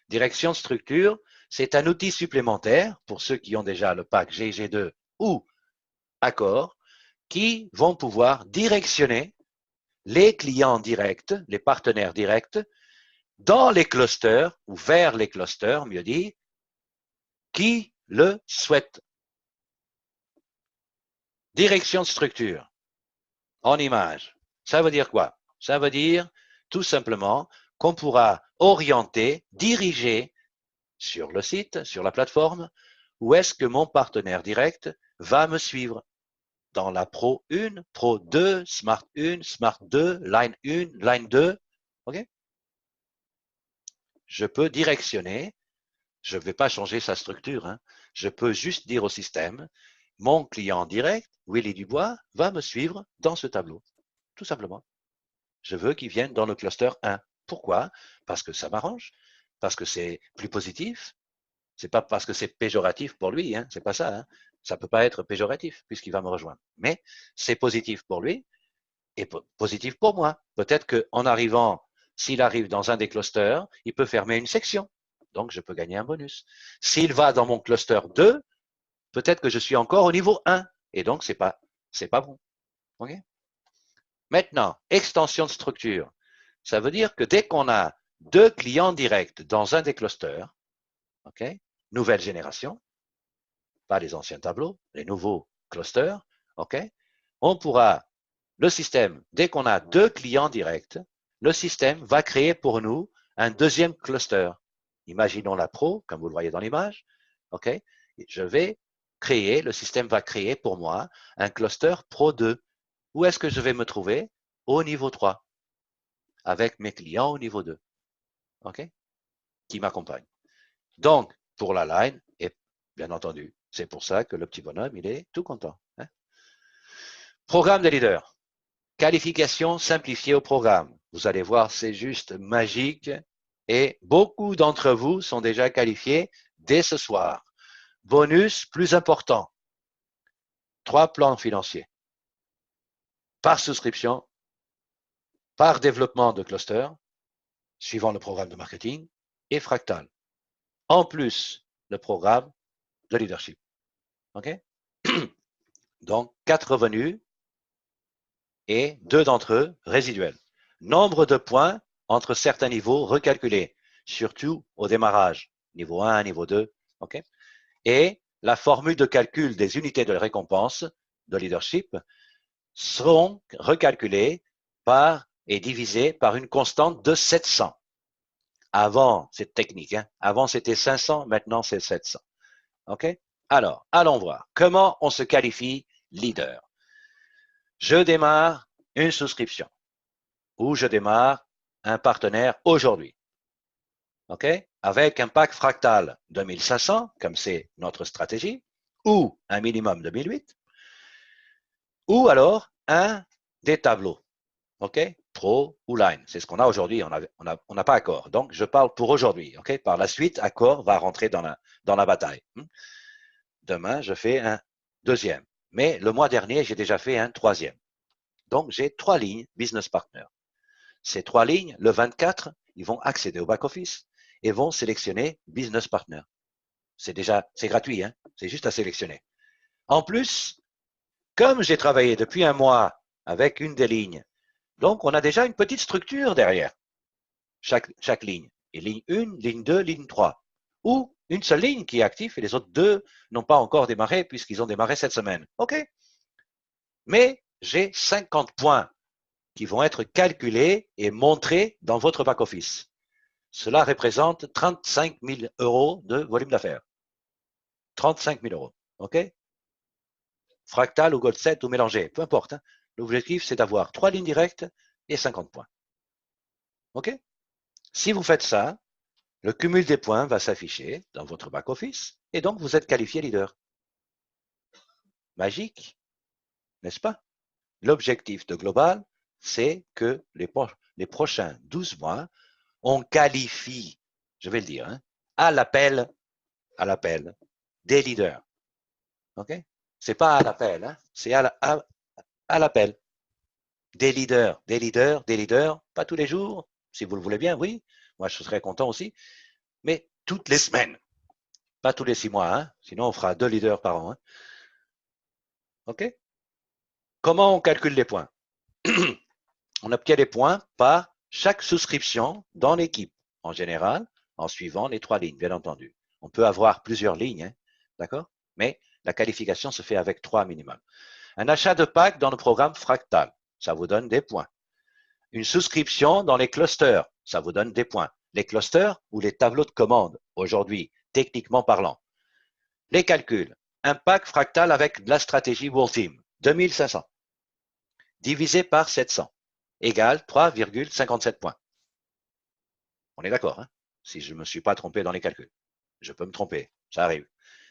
Direction de structure, c'est un outil supplémentaire pour ceux qui ont déjà le pack GG2 ou Accor, qui vont pouvoir directionner les clients directs, les partenaires directs, dans les clusters ou vers les clusters, mieux dit, qui le souhaitent. Direction de structure en image. Ça veut dire quoi? Ça veut dire tout simplement qu'on pourra orienter, diriger sur le site, sur la plateforme, où est-ce que mon partenaire direct va me suivre. Dans la Pro 1, Pro 2, Smart 1, Smart 2, Line 1, Line 2. OK? Je peux directionner. Je ne vais pas changer sa structure. Hein. Je peux juste dire au système, mon client direct, Willy Dubois, va me suivre dans ce tableau. Tout simplement. Je veux qu'il vienne dans le cluster 1. Pourquoi? Parce que ça m'arrange. Parce que c'est plus positif. C'est pas parce que c'est péjoratif pour lui. Hein. C'est pas ça. Hein. Ça peut pas être péjoratif puisqu'il va me rejoindre. Mais c'est positif pour lui et positif pour moi. Peut-être qu'en arrivant, s'il arrive dans un des clusters, il peut fermer une section. Donc, je peux gagner un bonus. S'il va dans mon cluster 2, peut-être que je suis encore au niveau 1. Et donc, c'est pas bon. Okay? Maintenant, extension de structure. Ça veut dire que dès qu'on a deux clients directs dans un des clusters, okay, nouvelle génération, pas les anciens tableaux, les nouveaux clusters, okay, on pourra, le système, dès qu'on a deux clients directs, le système va créer pour nous un deuxième cluster. Imaginons la Pro, comme vous le voyez dans l'image. OK? Je vais créer, le système va créer pour moi un cluster Pro 2. Où est-ce que je vais me trouver? Au niveau 3. avec mes clients au niveau 2, OK, qui m'accompagnent. Donc, pour la line, et bien entendu, c'est pour ça que le petit bonhomme, il est tout content. Hein. Programme de leader. Qualification simplifiée au programme. Vous allez voir, c'est juste magique et beaucoup d'entre vous sont déjà qualifiés dès ce soir. Bonus plus important, 3 plans financiers par souscription, par développement de cluster, suivant le programme de marketing, et fractal. En plus, le programme de leadership. OK? Donc, 4 revenus et 2 d'entre eux résiduels. Nombre de points entre certains niveaux recalculés, surtout au démarrage, niveau 1, niveau 2. OK? Et la formule de calcul des unités de récompense de leadership seront recalculées par et divisées par une constante de 700. Avant, c'est technique, hein? Avant c'était 500, maintenant c'est 700. OK? Alors, allons voir. Comment on se qualifie leader? Je démarre une souscription ou je démarre un partenaire aujourd'hui. OK? Avec un pack fractal de 1500, comme c'est notre stratégie, ou un minimum de 1008, ou alors un des tableaux. OK? Pro ou line. C'est ce qu'on a aujourd'hui. On n'a pas accord. Donc, je parle pour aujourd'hui. OK? Par la suite, accord va rentrer dans la bataille. Demain, je fais un deuxième. Mais le mois dernier, j'ai déjà fait un troisième. Donc, j'ai 3 lignes business partner. Ces 3 lignes, le 24, ils vont accéder au back-office et vont sélectionner business partner. C'est gratuit, hein? C'est juste à sélectionner. En plus, comme j'ai travaillé depuis un mois avec une des lignes, donc on a déjà une petite structure derrière chaque ligne. Et ligne 1, ligne 2, ligne 3. Ou une seule ligne qui est active et les autres 2 n'ont pas encore démarré puisqu'ils ont démarré cette semaine. OK? Mais j'ai 50 points qui vont être calculés et montrés dans votre back-office. Cela représente 35 000 euros de volume d'affaires. 35 000 euros. OK? Fractal ou Goldset ou mélangé, peu importe. Hein. L'objectif, c'est d'avoir 3 lignes directes et 50 points. OK? Si vous faites ça, le cumul des points va s'afficher dans votre back-office et donc vous êtes qualifié leader. Magique, n'est-ce pas? L'objectif de Global, c'est que les prochains 12 mois, on qualifie, je vais le dire, hein, à l'appel des leaders. OK? C'est pas à l'appel, hein, c'est à l'appel des leaders, des leaders, des leaders, pas tous les jours, si vous le voulez bien, oui. Moi, je serais content aussi, mais toutes les semaines. Pas tous les 6 mois, hein, sinon on fera 2 leaders par an. Hein. OK? Comment on calcule les points? On obtient les points par chaque souscription dans l'équipe, en général, en suivant les 3 lignes, bien entendu. On peut avoir plusieurs lignes, hein, d'accord? Mais la qualification se fait avec 3 minimum. Un achat de pack dans le programme Fractal, ça vous donne des points. Une souscription dans les clusters, ça vous donne des points. Les clusters ou les tableaux de commande, aujourd'hui, techniquement parlant. Les calculs, un pack fractal avec la stratégie World Team, 2500, divisé par 700, égale 3,57 points. On est d'accord, hein? Si je ne me suis pas trompé dans les calculs. Je peux me tromper, ça arrive.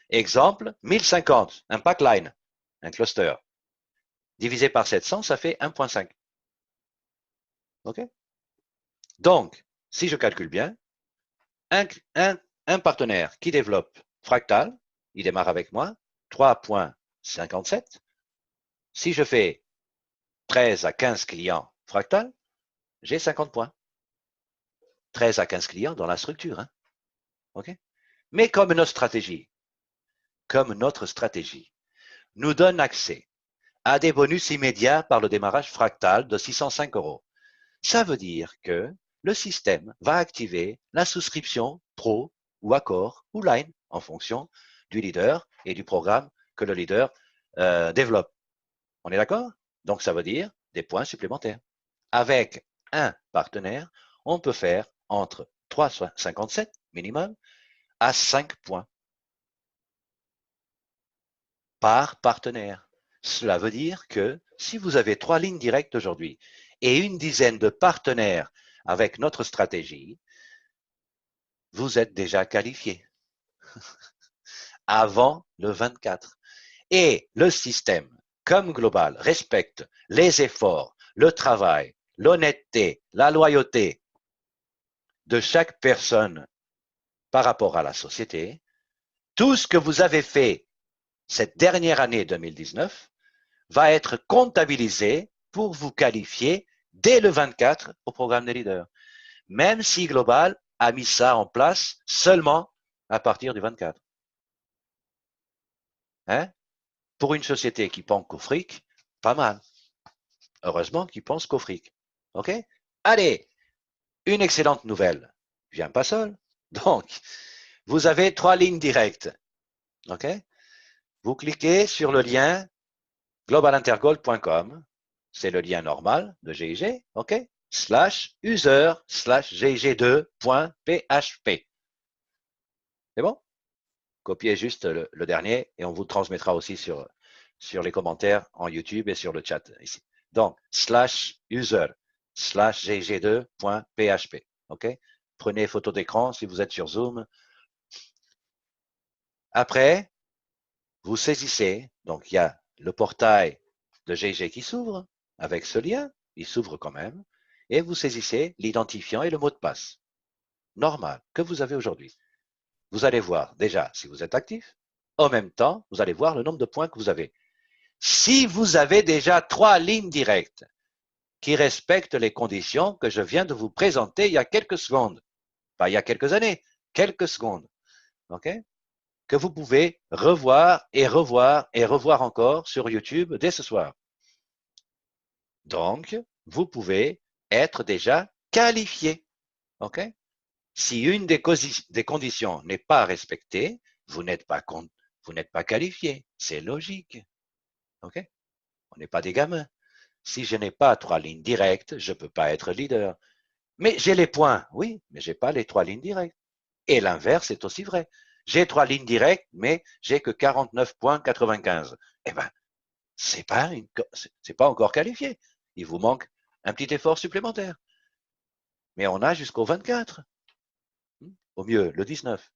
Exemple, 1050, un pack line, un cluster, divisé par 700, ça fait 1,5. OK? Donc, si je calcule bien, un partenaire qui développe Fractal, il démarre avec moi, 3,57. Si je fais 13 à 15 clients Fractal, j'ai 50 points. 13 à 15 clients dans la structure. Hein? Okay? Mais comme notre stratégie nous donne accès à des bonus immédiats par le démarrage Fractal de 605 euros, ça veut dire que le système va activer la souscription Pro ou Accord ou Line en fonction du leader et du programme que le leader développe. On est d'accord? Donc, ça veut dire des points supplémentaires. Avec un partenaire, on peut faire entre 3,57 minimum à 5 points par partenaire. Cela veut dire que si vous avez 3 lignes directes aujourd'hui et une dizaine de partenaires avec notre stratégie, vous êtes déjà qualifié avant le 24. Et le système, comme global, respecte les efforts, le travail, l'honnêteté, la loyauté de chaque personne par rapport à la société. Tout ce que vous avez fait cette dernière année 2019 va être comptabilisé pour vous qualifier dès le 24 au programme des leaders. Même si Global a mis ça en place seulement à partir du 24. Hein? Pour une société qui pense qu'au fric, pas mal. Heureusement qu'ils pensent qu'au fric. OK? Allez, une excellente nouvelle. Je viens pas seul. Donc, vous avez 3 lignes directes. OK? Vous cliquez sur le lien globalintergold.com. C'est le lien normal de GIG. OK? /user/gig2.php. C'est bon? Copiez juste le dernier et on vous transmettra aussi sur les commentaires en YouTube et sur le chat ici. Donc, /user/gg2.php. OK? Prenez photo d'écran si vous êtes sur Zoom. Après, vous saisissez, donc il y a le portail de GG qui s'ouvre avec ce lien, il s'ouvre quand même, et vous saisissez l'identifiant et le mot de passe normal que vous avez aujourd'hui. Vous allez voir déjà si vous êtes actif. En même temps, vous allez voir le nombre de points que vous avez. Si vous avez déjà 3 lignes directes qui respectent les conditions que je viens de vous présenter il y a quelques secondes, pas il y a quelques années, quelques secondes, ok, que vous pouvez revoir et revoir et revoir encore sur YouTube dès ce soir. Donc, vous pouvez être déjà qualifié. Ok? Si une des conditions n'est pas respectée, vous n'êtes pas qualifié. C'est logique. Ok? On n'est pas des gamins. Si je n'ai pas 3 lignes directes, je ne peux pas être leader. Mais j'ai les points, oui, mais je n'ai pas les 3 lignes directes. Et l'inverse est aussi vrai. J'ai 3 lignes directes, mais j'ai que 49,95. Eh bien, c'est pas encore qualifié. Il vous manque un petit effort supplémentaire. Mais on a jusqu'au 24. Au mieux, le 19.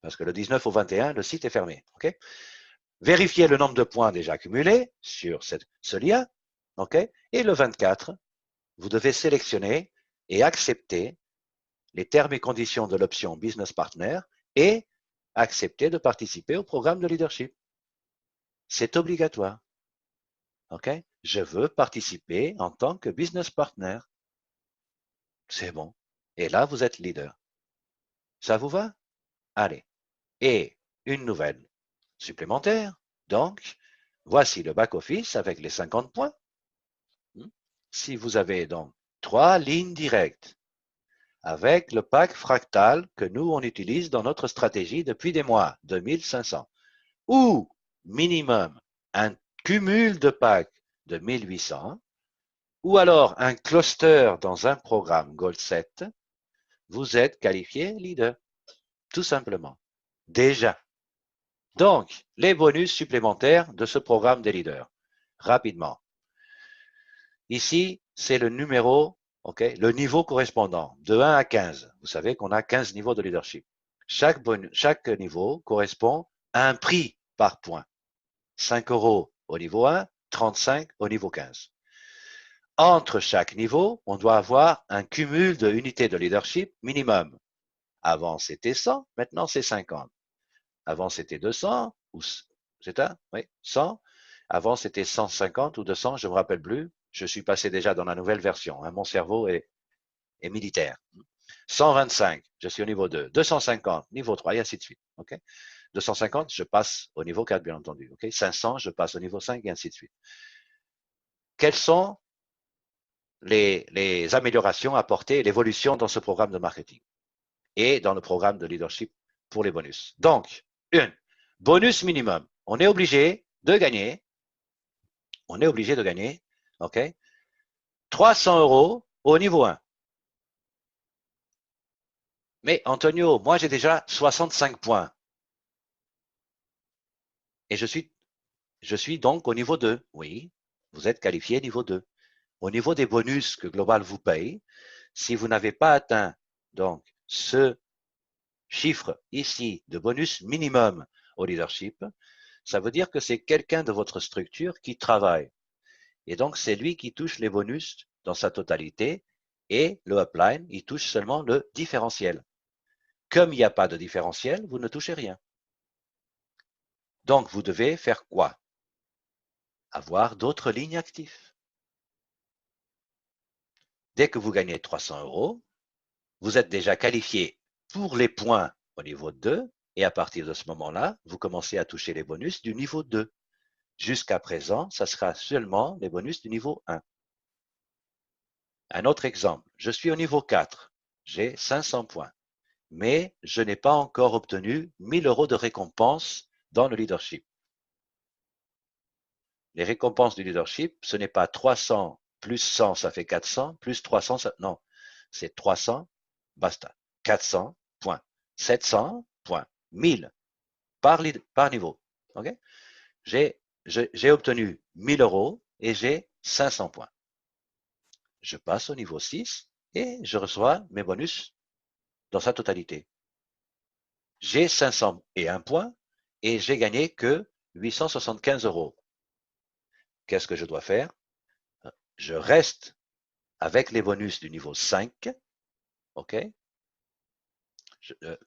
Parce que le 19 au 21, le site est fermé. Okay? Vérifiez le nombre de points déjà accumulés sur ce lien. Okay? Et le 24, vous devez sélectionner et accepter les termes et conditions de l'option Business Partner et accepter de participer au programme de leadership. C'est obligatoire. Okay? Je veux participer en tant que business partner. C'est bon. Et là, vous êtes leader. Ça vous va? Allez. Et une nouvelle supplémentaire. Donc, voici le back-office avec les 50 points. Si vous avez donc 3 lignes directes avec le pack fractal que nous, on utilise dans notre stratégie depuis des mois, 2500, ou minimum un cumul de packs de 1800, ou alors un cluster dans un programme Gold 7, vous êtes qualifié leader, tout simplement. Déjà. Donc, les bonus supplémentaires de ce programme des leaders. Rapidement. Ici, c'est le numéro, okay, le niveau correspondant, de 1 à 15. Vous savez qu'on a 15 niveaux de leadership. Chaque niveau correspond à un prix par point. 5 € au niveau 1, 35 au niveau 15. Entre chaque niveau, on doit avoir un cumul de unités de leadership minimum. Avant, c'était 100, maintenant, c'est 50. Avant, c'était 200, ou c'est ça? Oui, 100. Avant, c'était 150 ou 200, je ne me rappelle plus. Je suis passé déjà dans la nouvelle version. Hein. Mon cerveau est militaire. 125, je suis au niveau 2. 250, niveau 3, et ainsi de suite. Okay? 250, je passe au niveau 4, bien entendu. Okay? 500, je passe au niveau 5, et ainsi de suite. Quelles sont les améliorations apportées, l'évolution dans ce programme de marketing et dans le programme de leadership pour les bonus? Donc, bonus minimum. On est obligé de gagner. On est obligé de gagner. OK? 300 € au niveau 1. Mais Antonio, moi j'ai déjà 65 points. Et je suis donc au niveau 2. Oui, vous êtes qualifié niveau 2. au niveau des bonus que Global vous paye, si vous n'avez pas atteint donc ce chiffre ici de bonus minimum au leadership, ça veut dire que c'est quelqu'un de votre structure qui travaille. Et donc, c'est lui qui touche les bonus dans sa totalité et le upline, il touche seulement le différentiel. Comme il n'y a pas de différentiel, vous ne touchez rien. Donc, vous devez faire quoi? Avoir d'autres lignes actives. Dès que vous gagnez 300 €, vous êtes déjà qualifié pour les points au niveau 2 et à partir de ce moment-là, vous commencez à toucher les bonus du niveau 2. Jusqu'à présent, ça sera seulement les bonus du niveau 1. Un autre exemple, je suis au niveau 4, j'ai 500 points, mais je n'ai pas encore obtenu 1000 € de récompense dans le leadership. Les récompenses du leadership, ce n'est pas 300 plus 100, ça fait 400, plus 300, non, c'est 300, basta, 400 points, 700 points, 1000 par niveau. Okay? J'ai obtenu 1000 € et j'ai 500 points. Je passe au niveau 6 et je reçois mes bonus dans sa totalité. J'ai 501 points et j'ai gagné que 875 €. Qu'est-ce que je dois faire? Je reste avec les bonus du niveau 5, ok?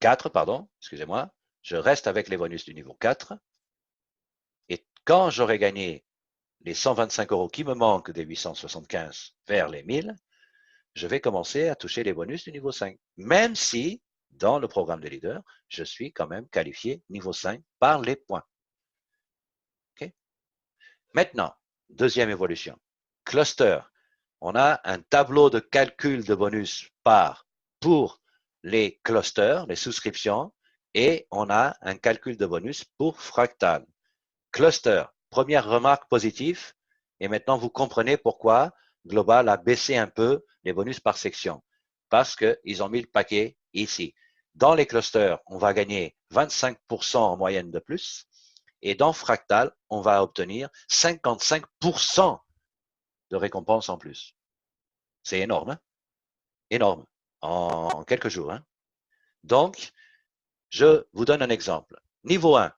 4, pardon, excusez-moi. Je reste avec les bonus du niveau 4. Et quand j'aurai gagné les 125 € qui me manquent des 875 vers les 1000, je vais commencer à toucher les bonus du niveau 5. Même si, dans le programme de leader, je suis quand même qualifié niveau 5 par les points. Okay? Maintenant, deuxième évolution. Cluster. On a un tableau de calcul de bonus pour les clusters, les souscriptions, et on a un calcul de bonus pour Fractal. Cluster, première remarque positive, et maintenant vous comprenez pourquoi Global a baissé un peu les bonus par section, parce qu'ils ont mis le paquet ici. Dans les clusters, on va gagner 25% en moyenne de plus, et dans Fractal, on va obtenir 55% de récompense en plus. C'est énorme, hein? Énorme, en quelques jours. Hein? Donc, je vous donne un exemple. Niveau 1,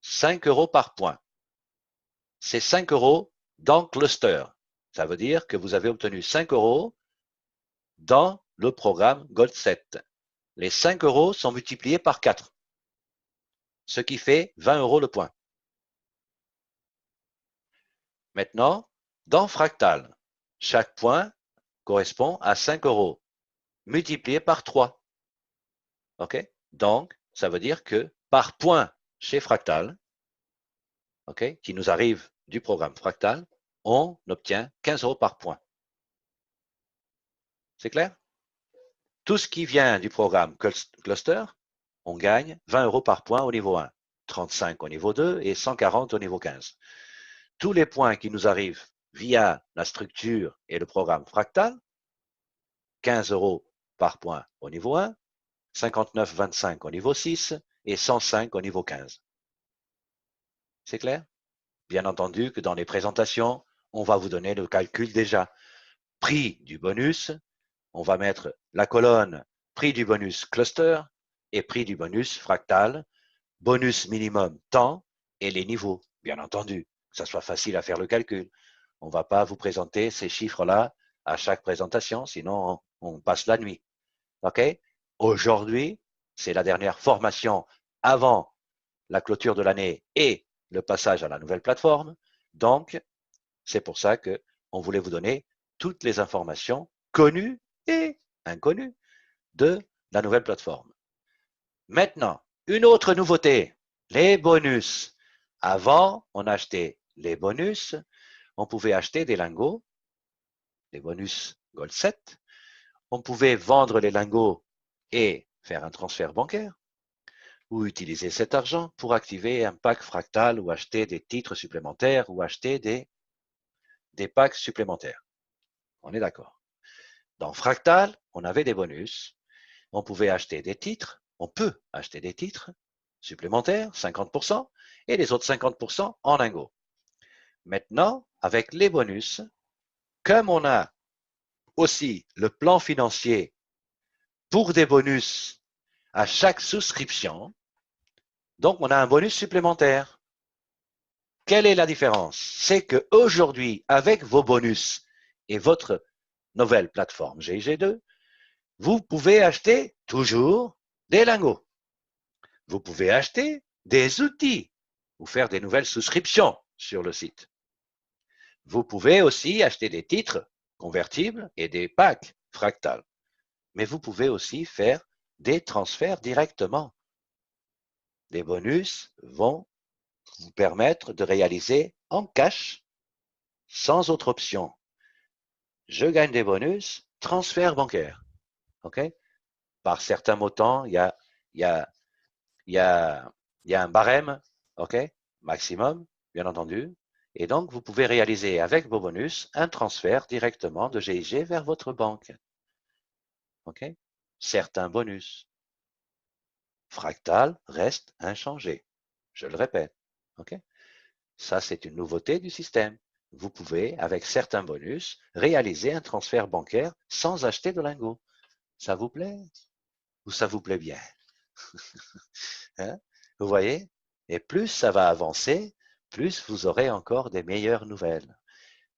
5 € par point. C'est 5 € dans cluster. Ça veut dire que vous avez obtenu 5 € dans le programme Gold 7. Les 5 € sont multipliés par 4, ce qui fait 20 € le point. Maintenant, dans Fractal, chaque point correspond à 5 € multiplié par 3. OK? Donc, ça veut dire que par point chez Fractal, OK, qui nous arrive du programme Fractal, on obtient 15 € par point. C'est clair? Tout ce qui vient du programme Cluster, on gagne 20 € par point au niveau 1, 35 au niveau 2 et 140 au niveau 15. Tous les points qui nous arrivent via la structure et le programme Fractal, 15 € par point au niveau 1, 59,25 au niveau 6 et 105 au niveau 15. C'est clair? Bien entendu que dans les présentations, on va vous donner le calcul déjà. Prix du bonus, on va mettre la colonne prix du bonus cluster et prix du bonus fractal, bonus minimum temps et les niveaux, bien entendu, que ça soit facile à faire le calcul. On ne va pas vous présenter ces chiffres-là à chaque présentation, sinon on passe la nuit. OK? Aujourd'hui, c'est la dernière formation avant la clôture de l'année et le passage à la nouvelle plateforme. Donc, c'est pour ça qu'on voulait vous donner toutes les informations connues et inconnues de la nouvelle plateforme. Maintenant, une autre nouveauté, les bonus. Avant, on achetait les bonus, on pouvait acheter des lingots, des bonus Gold 7, on pouvait vendre les lingots et faire un transfert bancaire, ou utiliser cet argent pour activer un pack fractal ou acheter des titres supplémentaires ou acheter des packs supplémentaires. On est d'accord. Dans Fractal, on avait des bonus. On pouvait acheter des titres. On peut acheter des titres supplémentaires, 50%, et les autres 50% en lingots. Maintenant, avec les bonus, comme on a aussi le plan financier pour des bonus à chaque souscription, donc on a un bonus supplémentaire. Quelle est la différence? C'est qu'aujourd'hui, avec vos bonus et votre nouvelle plateforme GIG2, vous pouvez acheter toujours des lingots. Vous pouvez acheter des outils ou faire des nouvelles souscriptions sur le site. Vous pouvez aussi acheter des titres convertibles et des packs fractales. Mais vous pouvez aussi faire des transferts directement. Les bonus vont vous permettre de réaliser en cash sans autre option. Je gagne des bonus, transfert bancaire. OK? Par certains montants, il y a un barème, OK? Maximum, bien entendu. Et donc, vous pouvez réaliser avec vos bonus un transfert directement de GIG vers votre banque. OK? Certains bonus. Fractal reste inchangé. Je le répète. OK? Ça, c'est une nouveauté du système. Vous pouvez, avec certains bonus, réaliser un transfert bancaire sans acheter de lingots. Ça vous plaît? Ou ça vous plaît bien? Hein? Vous voyez? Et plus ça va avancer, plus vous aurez encore des meilleures nouvelles.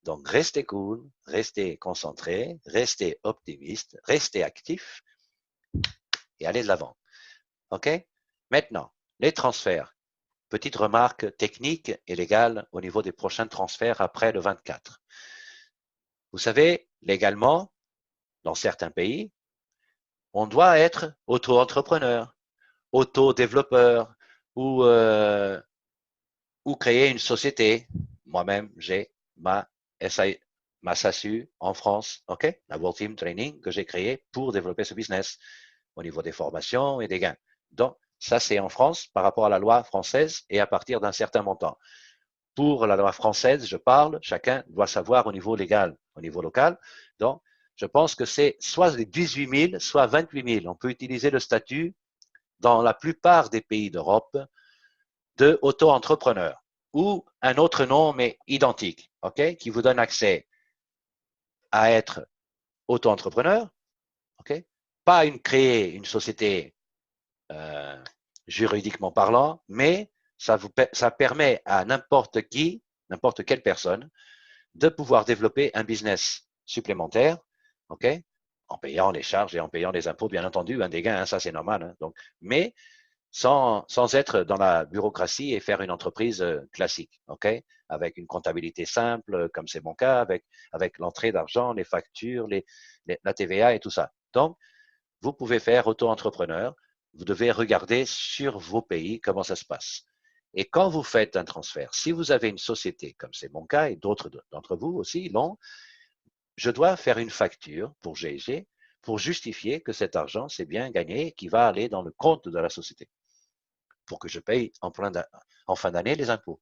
Donc, restez cool, restez concentré, restez optimiste, restez actif et allez de l'avant. OK? Maintenant, les transferts. Petite remarque technique et légale au niveau des prochains transferts après le 24. Vous savez, légalement, dans certains pays, on doit être auto-entrepreneur, auto-développeur ou créer une société. Moi-même, j'ai ma SASU en France, OK? La World Team Training que j'ai créée pour développer ce business au niveau des formations et des gains. Donc, ça, c'est en France par rapport à la loi française et à partir d'un certain montant. Pour la loi française, je parle, chacun doit savoir au niveau légal, au niveau local. Donc, je pense que c'est soit 18 000, soit 28 000. On peut utiliser le statut dans la plupart des pays d'Europe de auto-entrepreneur ou un autre nom, mais identique, OK, qui vous donne accès à être auto-entrepreneur, OK, pas créer une société juridiquement parlant, mais ça permet à n'importe qui, n'importe quelle personne, de pouvoir développer un business supplémentaire, OK, en payant les charges et en payant les impôts, bien entendu, des gains, ça c'est normal. Donc, mais sans être dans la bureaucratie et faire une entreprise classique, OK, avec une comptabilité simple, comme c'est mon cas, avec l'entrée d'argent, les factures, la TVA et tout ça. Donc, vous pouvez faire auto-entrepreneur. Vous devez regarder sur vos pays comment ça se passe. Et quand vous faites un transfert, si vous avez une société, comme c'est mon cas et d'autres d'entre vous aussi l'ont, je dois faire une facture pour GIG pour justifier que cet argent c'est bien gagné et qui va aller dans le compte de la société pour que je paye en fin d'année les impôts.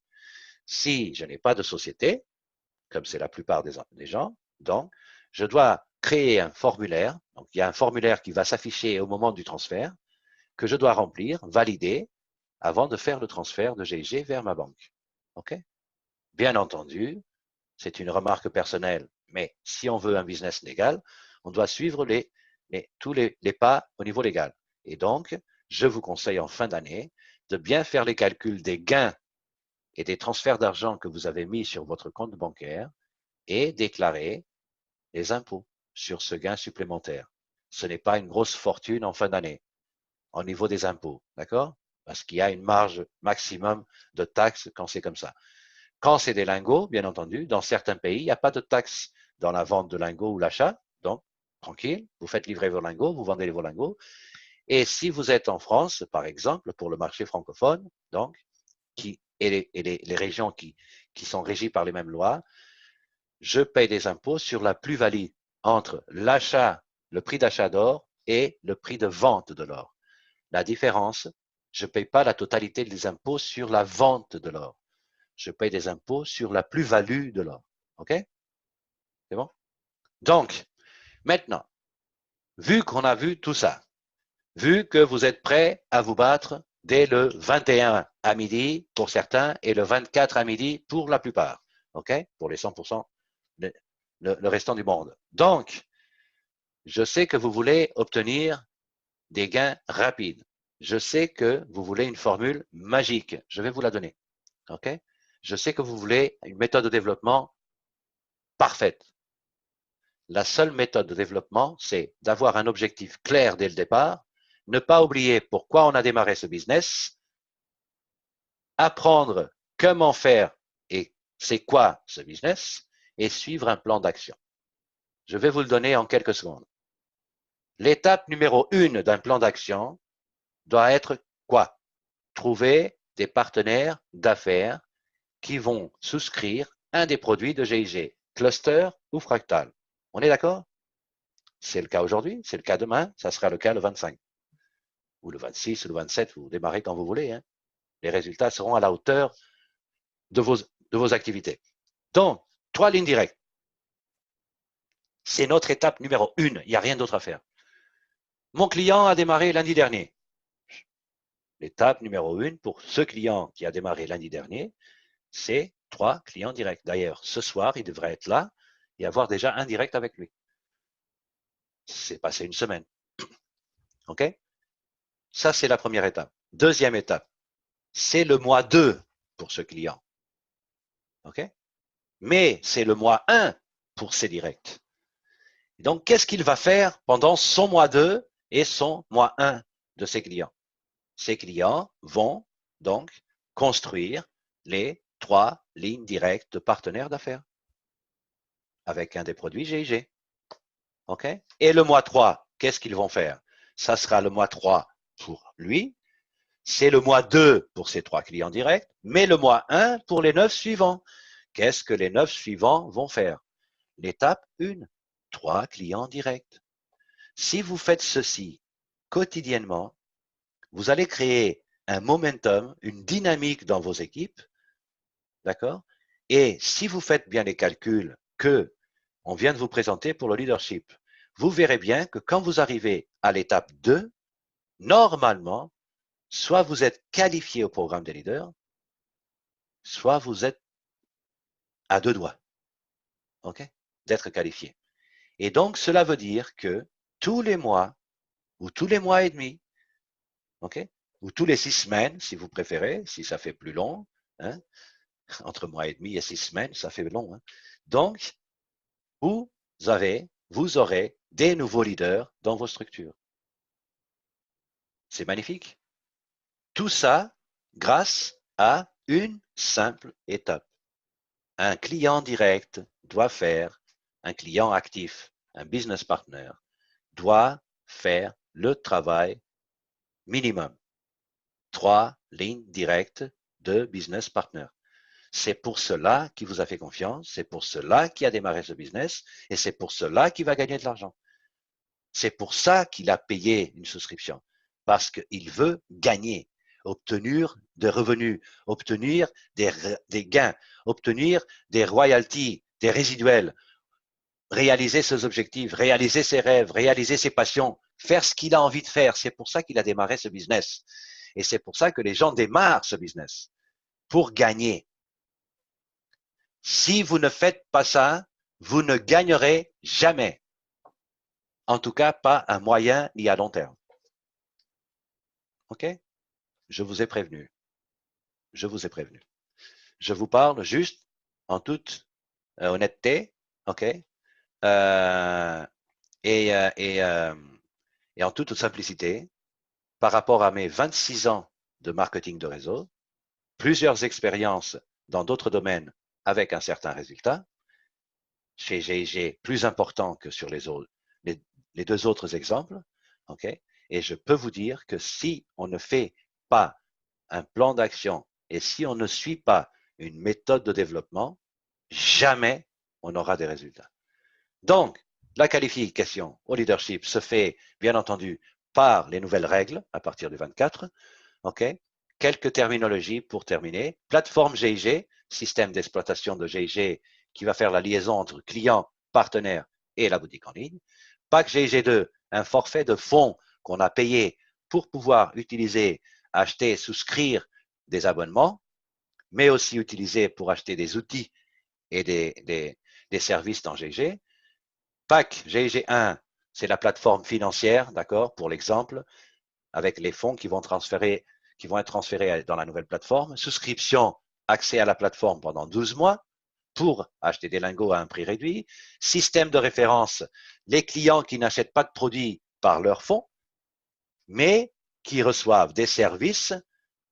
Si je n'ai pas de société, comme c'est la plupart des gens, donc je dois créer un formulaire. Donc il y a un formulaire qui va s'afficher au moment du transfert que je dois remplir, valider avant de faire le transfert de GIG vers ma banque. OK? Bien entendu, c'est une remarque personnelle, mais si on veut un business légal, on doit suivre tous les pas au niveau légal. Et donc, je vous conseille en fin d'année de bien faire les calculs des gains et des transferts d'argent que vous avez mis sur votre compte bancaire et déclarer les impôts sur ce gain supplémentaire. Ce n'est pas une grosse fortune en fin d'année au niveau des impôts, d'accord? Parce qu'il y a une marge maximum de taxes quand c'est comme ça. Quand c'est des lingots, bien entendu, dans certains pays, il n'y a pas de taxe dans la vente de lingots ou l'achat. Donc, tranquille, vous faites livrer vos lingots, vous vendez vos lingots. Et si vous êtes en France, par exemple, pour le marché francophone, donc, et les régions qui sont régies par les mêmes lois, je paye des impôts sur la plus-value entre l'achat, le prix d'achat d'or et le prix de vente de l'or. La différence, je ne paye pas la totalité des impôts sur la vente de l'or. Je paye des impôts sur la plus-value de l'or. OK? C'est bon? Donc, maintenant, vu qu'on a vu tout ça, vu que vous êtes prêts à vous battre dès le 21 à midi pour certains et le 24 à midi pour la plupart, OK? Pour les 100%, le restant du monde. Donc, je sais que vous voulez obtenir des gains rapides. Je sais que vous voulez une formule magique. Je vais vous la donner. OK? Je sais que vous voulez une méthode de développement parfaite. La seule méthode de développement, c'est d'avoir un objectif clair dès le départ, ne pas oublier pourquoi on a démarré ce business, apprendre comment faire et c'est quoi ce business, et suivre un plan d'action. Je vais vous le donner en quelques secondes. L'étape numéro 1 d'un plan d'action doit être quoi? Trouver des partenaires d'affaires qui vont souscrire un des produits de GIG, Cluster ou Fractal. On est d'accord? C'est le cas aujourd'hui, c'est le cas demain, ça sera le cas le 25. Ou le 26 ou le 27, vous démarrez quand vous voulez. Hein. Les résultats seront à la hauteur de vos activités. Donc, 3 lignes directes. C'est notre étape numéro 1, il n'y a rien d'autre à faire. Mon client a démarré lundi dernier. L'étape numéro 1 pour ce client qui a démarré lundi dernier, c'est 3 clients directs. D'ailleurs, ce soir, il devrait être là et avoir déjà un direct avec lui. C'est passé une semaine. OK? Ça, c'est la première étape. Deuxième étape, c'est le mois 2 pour ce client. OK? Mais c'est le mois 1 pour ses directs. Donc, qu'est-ce qu'il va faire pendant son mois 2 et son mois 1 de ses clients? Ces clients vont donc construire les 3 lignes directes de partenaires d'affaires avec un des produits GIG. OK? Et le mois 3, qu'est-ce qu'ils vont faire? Ça sera le mois 3 pour lui. C'est le mois 2 pour ses 3 clients directs, mais le mois 1 pour les 9 suivants. Qu'est-ce que les 9 suivants vont faire? L'étape 1, 3 clients directs. Si vous faites ceci quotidiennement, vous allez créer un momentum, une dynamique dans vos équipes, d'accord? Et si vous faites bien les calculs que on vient de vous présenter pour le leadership, vous verrez bien que quand vous arrivez à l'étape 2, normalement, soit vous êtes qualifié au programme des leaders, soit vous êtes à 2 doigts, ok, d'être qualifié. Et donc, cela veut dire que tous les mois, ou tous les mois et demi, ok, ou tous les 6 semaines, si vous préférez, si ça fait plus long, hein, entre mois et demi et 6 semaines, ça fait long. Hein. Donc, vous aurez des nouveaux leaders dans vos structures. C'est magnifique. Tout ça grâce à une simple étape. Un client direct doit faire, un client actif, un business partner, doit faire le travail minimum. 3 lignes directes de business partner. C'est pour cela qu'il vous a fait confiance, c'est pour cela qu'il a démarré ce business et c'est pour cela qu'il va gagner de l'argent. C'est pour ça qu'il a payé une souscription, parce qu'il veut gagner, obtenir des revenus, obtenir des gains, obtenir des royalties, des résiduels, réaliser ses objectifs, réaliser ses rêves, réaliser ses passions, faire ce qu'il a envie de faire. C'est pour ça qu'il a démarré ce business. Et c'est pour ça que les gens démarrent ce business, pour gagner. Si vous ne faites pas ça, vous ne gagnerez jamais. En tout cas, pas à moyen ni à long terme. OK? Je vous ai prévenu. Je vous ai prévenu. Je vous parle juste en toute honnêteté, OK? Et, et en toute simplicité, par rapport à mes 26 ans de marketing de réseau, plusieurs expériences dans d'autres domaines avec un certain résultat, chez GIG plus important que sur les autres, les 2 autres exemples, OK? Et je peux vous dire que si on ne fait pas un plan d'action et si on ne suit pas une méthode de développement, jamais on aura des résultats. Donc, la qualification au leadership se fait, bien entendu, par les nouvelles règles à partir du 24. OK? Quelques terminologies pour terminer. Plateforme GIG, système d'exploitation de GIG qui va faire la liaison entre client, partenaire et la boutique en ligne. Pack GIG2, un forfait de fonds qu'on a payé pour pouvoir utiliser, acheter, souscrire des abonnements, mais aussi utiliser pour acheter des outils et des services dans GIG. PAC GIG 1, c'est la plateforme financière, d'accord, pour l'exemple, avec les fonds qui vont être transférés dans la nouvelle plateforme. Souscription, accès à la plateforme pendant 12 mois pour acheter des lingots à un prix réduit. Système de référence, les clients qui n'achètent pas de produits par leur fonds, mais qui reçoivent des services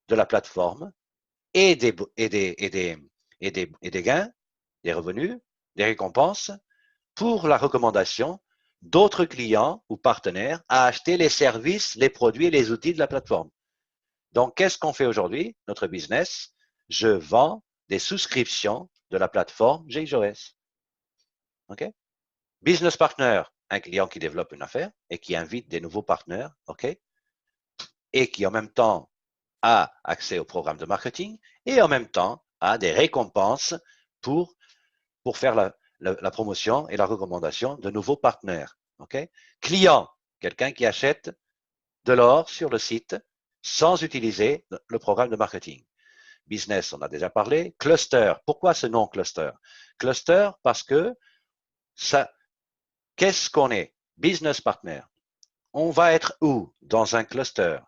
de la plateforme et des gains, des revenus, des récompenses pour la recommandation d'autres clients ou partenaires à acheter les services, les produits et les outils de la plateforme. Donc, qu'est-ce qu'on fait aujourd'hui? Notre business, je vends des souscriptions de la plateforme GIGOS. OK? Business partner, un client qui développe une affaire et qui invite des nouveaux partenaires, OK? Et qui en même temps a accès au programme de marketing et en même temps a des récompenses pour faire la promotion et la recommandation de nouveaux partenaires. Okay? Client, quelqu'un qui achète de l'or sur le site sans utiliser le programme de marketing. Business, on a déjà parlé. Cluster, pourquoi ce nom cluster? Cluster parce que ça, qu'est-ce qu'on est? Business partner. On va être où? Dans un cluster,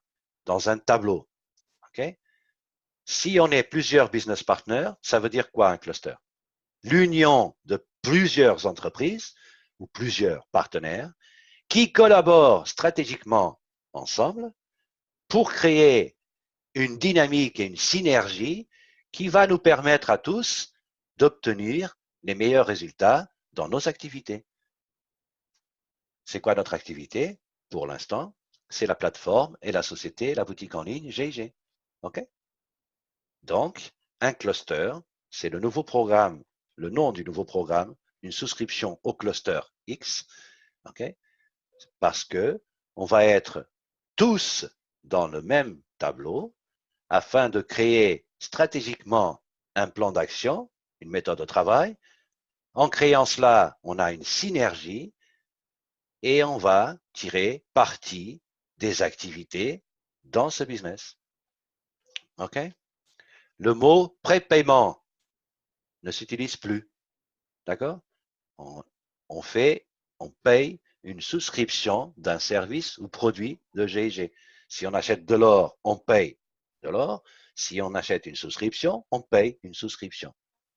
dans un tableau. Okay? Si on est plusieurs business partners, ça veut dire quoi un cluster? L'union de plusieurs entreprises ou plusieurs partenaires qui collaborent stratégiquement ensemble pour créer une dynamique et une synergie qui va nous permettre à tous d'obtenir les meilleurs résultats dans nos activités. C'est quoi notre activité? Pour l'instant, c'est la plateforme et la société, la boutique en ligne GIG. OK? Donc, un cluster, c'est le nouveau programme, le nom du nouveau programme, une souscription au cluster X, okay? Parce que on va être tous dans le même tableau afin de créer stratégiquement un plan d'action, une méthode de travail. En créant cela, on a une synergie et on va tirer parti des activités dans ce business. OK? Le mot prépaiement ne s'utilise plus. D'accord? On paye une souscription d'un service ou produit de GIG. Si on achète de l'or, on paye de l'or. Si on achète une souscription, on paye une souscription.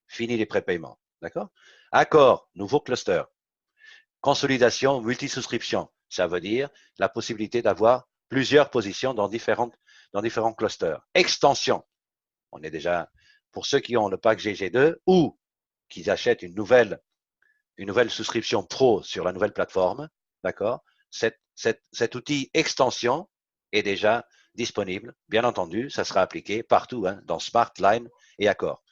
Fini les prépaiements. D'accord? Accord, nouveau cluster. Consolidation, multi-souscription. Ça veut dire la possibilité d'avoir plusieurs positions dans différents clusters. Extension. On est déjà, pour ceux qui ont le pack GG2 ou qui achètent une nouvelle souscription pro sur la nouvelle plateforme, d'accord? Cet outil extension est déjà disponible. Bien entendu, ça sera appliqué partout, hein, dans Smart, Line et Accord.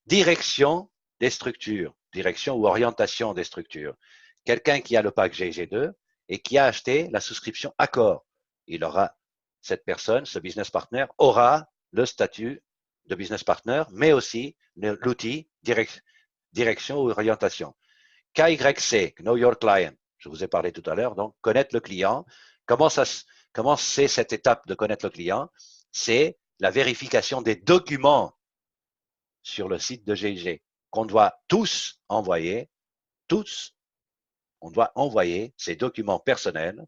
Direction des structures, direction ou orientation des structures. Quelqu'un qui a le pack GG2 et qui a acheté la souscription Accord, cette personne, ce business partner, aura le statut de business partner, mais aussi l'outil direction ou orientation. KYC, Know Your Client, je vous ai parlé tout à l'heure, donc connaître le client. Comment c'est cette étape de connaître le client? C'est la vérification des documents sur le site de GIG qu'on doit tous envoyer, on doit envoyer ces documents personnels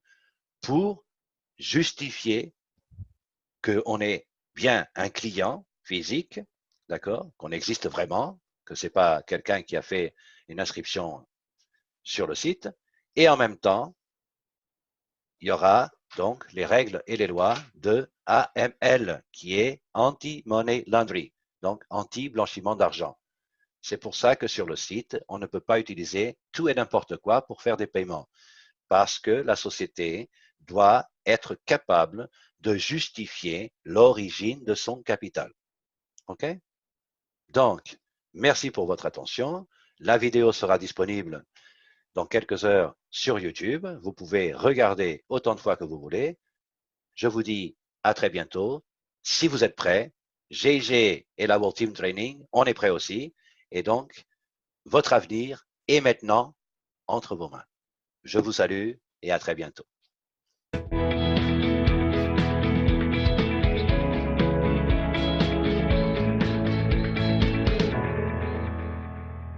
pour justifier qu'on est bien un client physique, d'accord, qu'on existe vraiment, que ce n'est pas quelqu'un qui a fait une inscription sur le site, et en même temps, il y aura donc les règles et les lois de AML, qui est Anti-Money Laundering, donc anti-blanchiment d'argent. C'est pour ça que sur le site, on ne peut pas utiliser tout et n'importe quoi pour faire des paiements, parce que la société doit être capable de justifier l'origine de son capital. OK? Donc, merci pour votre attention. La vidéo sera disponible dans quelques heures sur YouTube. Vous pouvez regarder autant de fois que vous voulez. Je vous dis à très bientôt. Si vous êtes prêts, GIG et la World Team Training, on est prêts aussi. Et donc, votre avenir est maintenant entre vos mains. Je vous salue et à très bientôt.